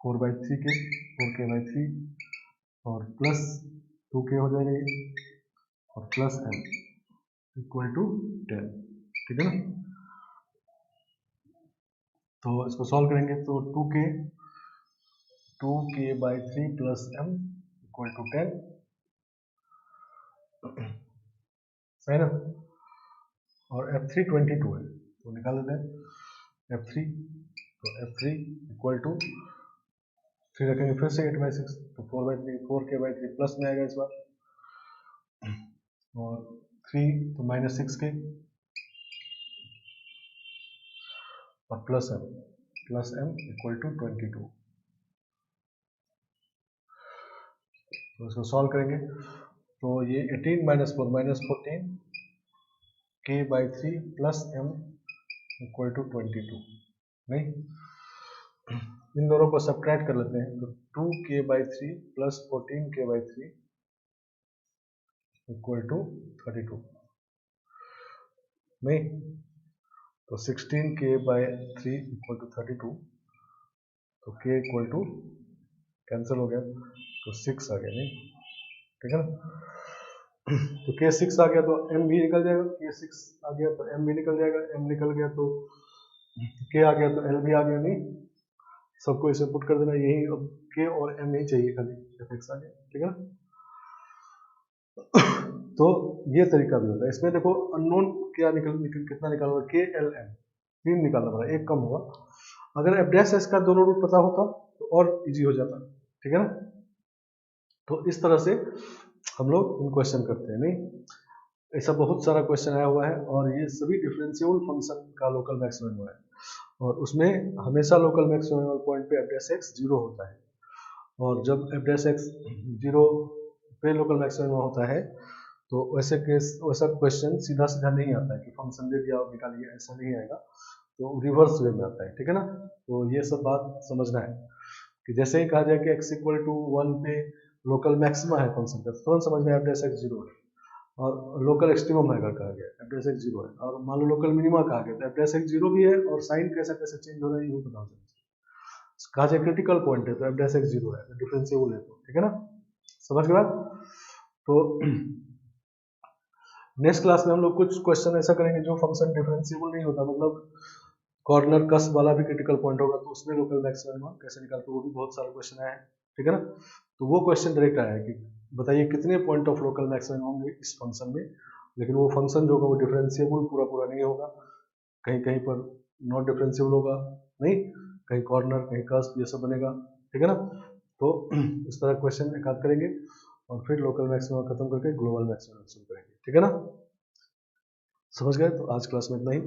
4 बाई 3 के 4k बाई 3 और प्लस 2k हो जाएगा ये और प्लस m इक्वल टू 10, ठीक है ना। तो इसको सॉल्व करेंगे तो 2k by 3 plus m equal to 10, सही ना। और f3 22 है तो निकाल देते हैं f3, तो f3 इक्वल टू 3 रखेंगे फिर से 8 बाई 6 तो 4 बाई 3 4k बाई 3 प्लस में आएगा इस बार और 3 तो माइनस 6k और प्लस m इक्वल टू 22। तो इसको सॉल्व करेंगे तो ये 18 minus 4 minus 14 k by 3 plus m equal to 22, नहीं इन दोनों को सब्ट्रैक्ट कर लेते हैं तो 2k by 3 plus 14k by 3 equal to 32, नहीं तो 16k बाई 3 इक्वल टू 32, तो k इक्वल टू कैंसिल हो गया तो 6 आ गया, नहीं ठीक है ना। तो k 6 आ गया तो m भी निकल जाएगा, k 6 आ गया तो m भी निकल जाएगा, m निकल गया तो k आ गया तो l भी आ गया, नहीं सबको इसे पुट कर देना, यही अब k और m ही चाहिए खाली, fx आ गया, ठीक है ना। तो ये तरीका भी होता है। इसमें देखो अननोन क्या कितना निकालना होगा, k l m 3 निकालना पड़ा, एक कम होगा। अगर एफ डैश एस का दोनों रूट पता होता तो और इजी हो जाता, ठीक है ना। तो इस तरह से हम लोग इन क्वेश्चन करते हैं, नहीं ऐसा बहुत सारा क्वेश्चन आया हुआ है और ये सभी डिफरेंशियल फंक्शन का लोकल मैक्सिमम है और उसमें हमेशा लोकल मैक्सिमम पॉइंट पे एफ डैश एक्स 0 होता है और जब एफ डैश एक्स 0 पे लोकल मैक्सिमम होता है तो वैसा क्वेश्चन सीधा सीधा नहीं आता है कि फंक्शन दे दिया और निकालिए, ऐसा नहीं आएगा, तो रिवर्स वे में आता है, ठीक है ना। तो ये सब बात समझना है कि जैसे ही कहा जाए कि x इक्वल टू 1 पे लोकल मैक्सिमा है फंक्शन का, तुरंत समझ में एफ डैश एक्स 0 है और लोकल एक्सट्रीमम है कहा गया एफ डैश एक्स 0 है, और मान लो लोकल मिनिमा कहा गया तो एफ डैश एक्स 0 भी है और साइन कैसे कैसे चेंज हो रहा है ये भी पता होना चाहिए। कहा जाए क्रिटिकल पॉइंट है तो एफ डैश एक्स 0 है, डिफरेंशिएबल है तो, ठीक है ना, समझ के बाद। तो नेक्स्ट क्लास में हम लोग कुछ क्वेश्चन ऐसा करेंगे जो फंक्शन डिफरेंशिएबल नहीं होता, मतलब कॉर्नर कस वाला भी क्रिटिकल पॉइंट होगा तो उसमें लोकल मैक्सिमम कैसे निकालते, वो भी बहुत सारे क्वेश्चन आए हैं, ठीक है ना। तो वो क्वेश्चन डायरेक्ट आया है कि बताइए कितने पॉइंट ऑफ लोकल मैक्सिमम होंगे इस फंक्शन में, लेकिन वो फंक्शन जो होगा वो डिफरेंशिएबल पूरा नहीं होगा, कहीं कहीं पर नॉट डिफरेंशिएबल होगा, नहीं कहीं कॉर्नर कहीं कस ये सब बनेगा, ठीक है ना। तो इस तरह क्वेश्चन एक आध करेंगे और फिर लोकल मैक्सिमम खत्म करके ग्लोबल मैक्सिमम शुरू करेंगे, ठीक है ना। समझ गए। तो आज क्लास में इतना ही।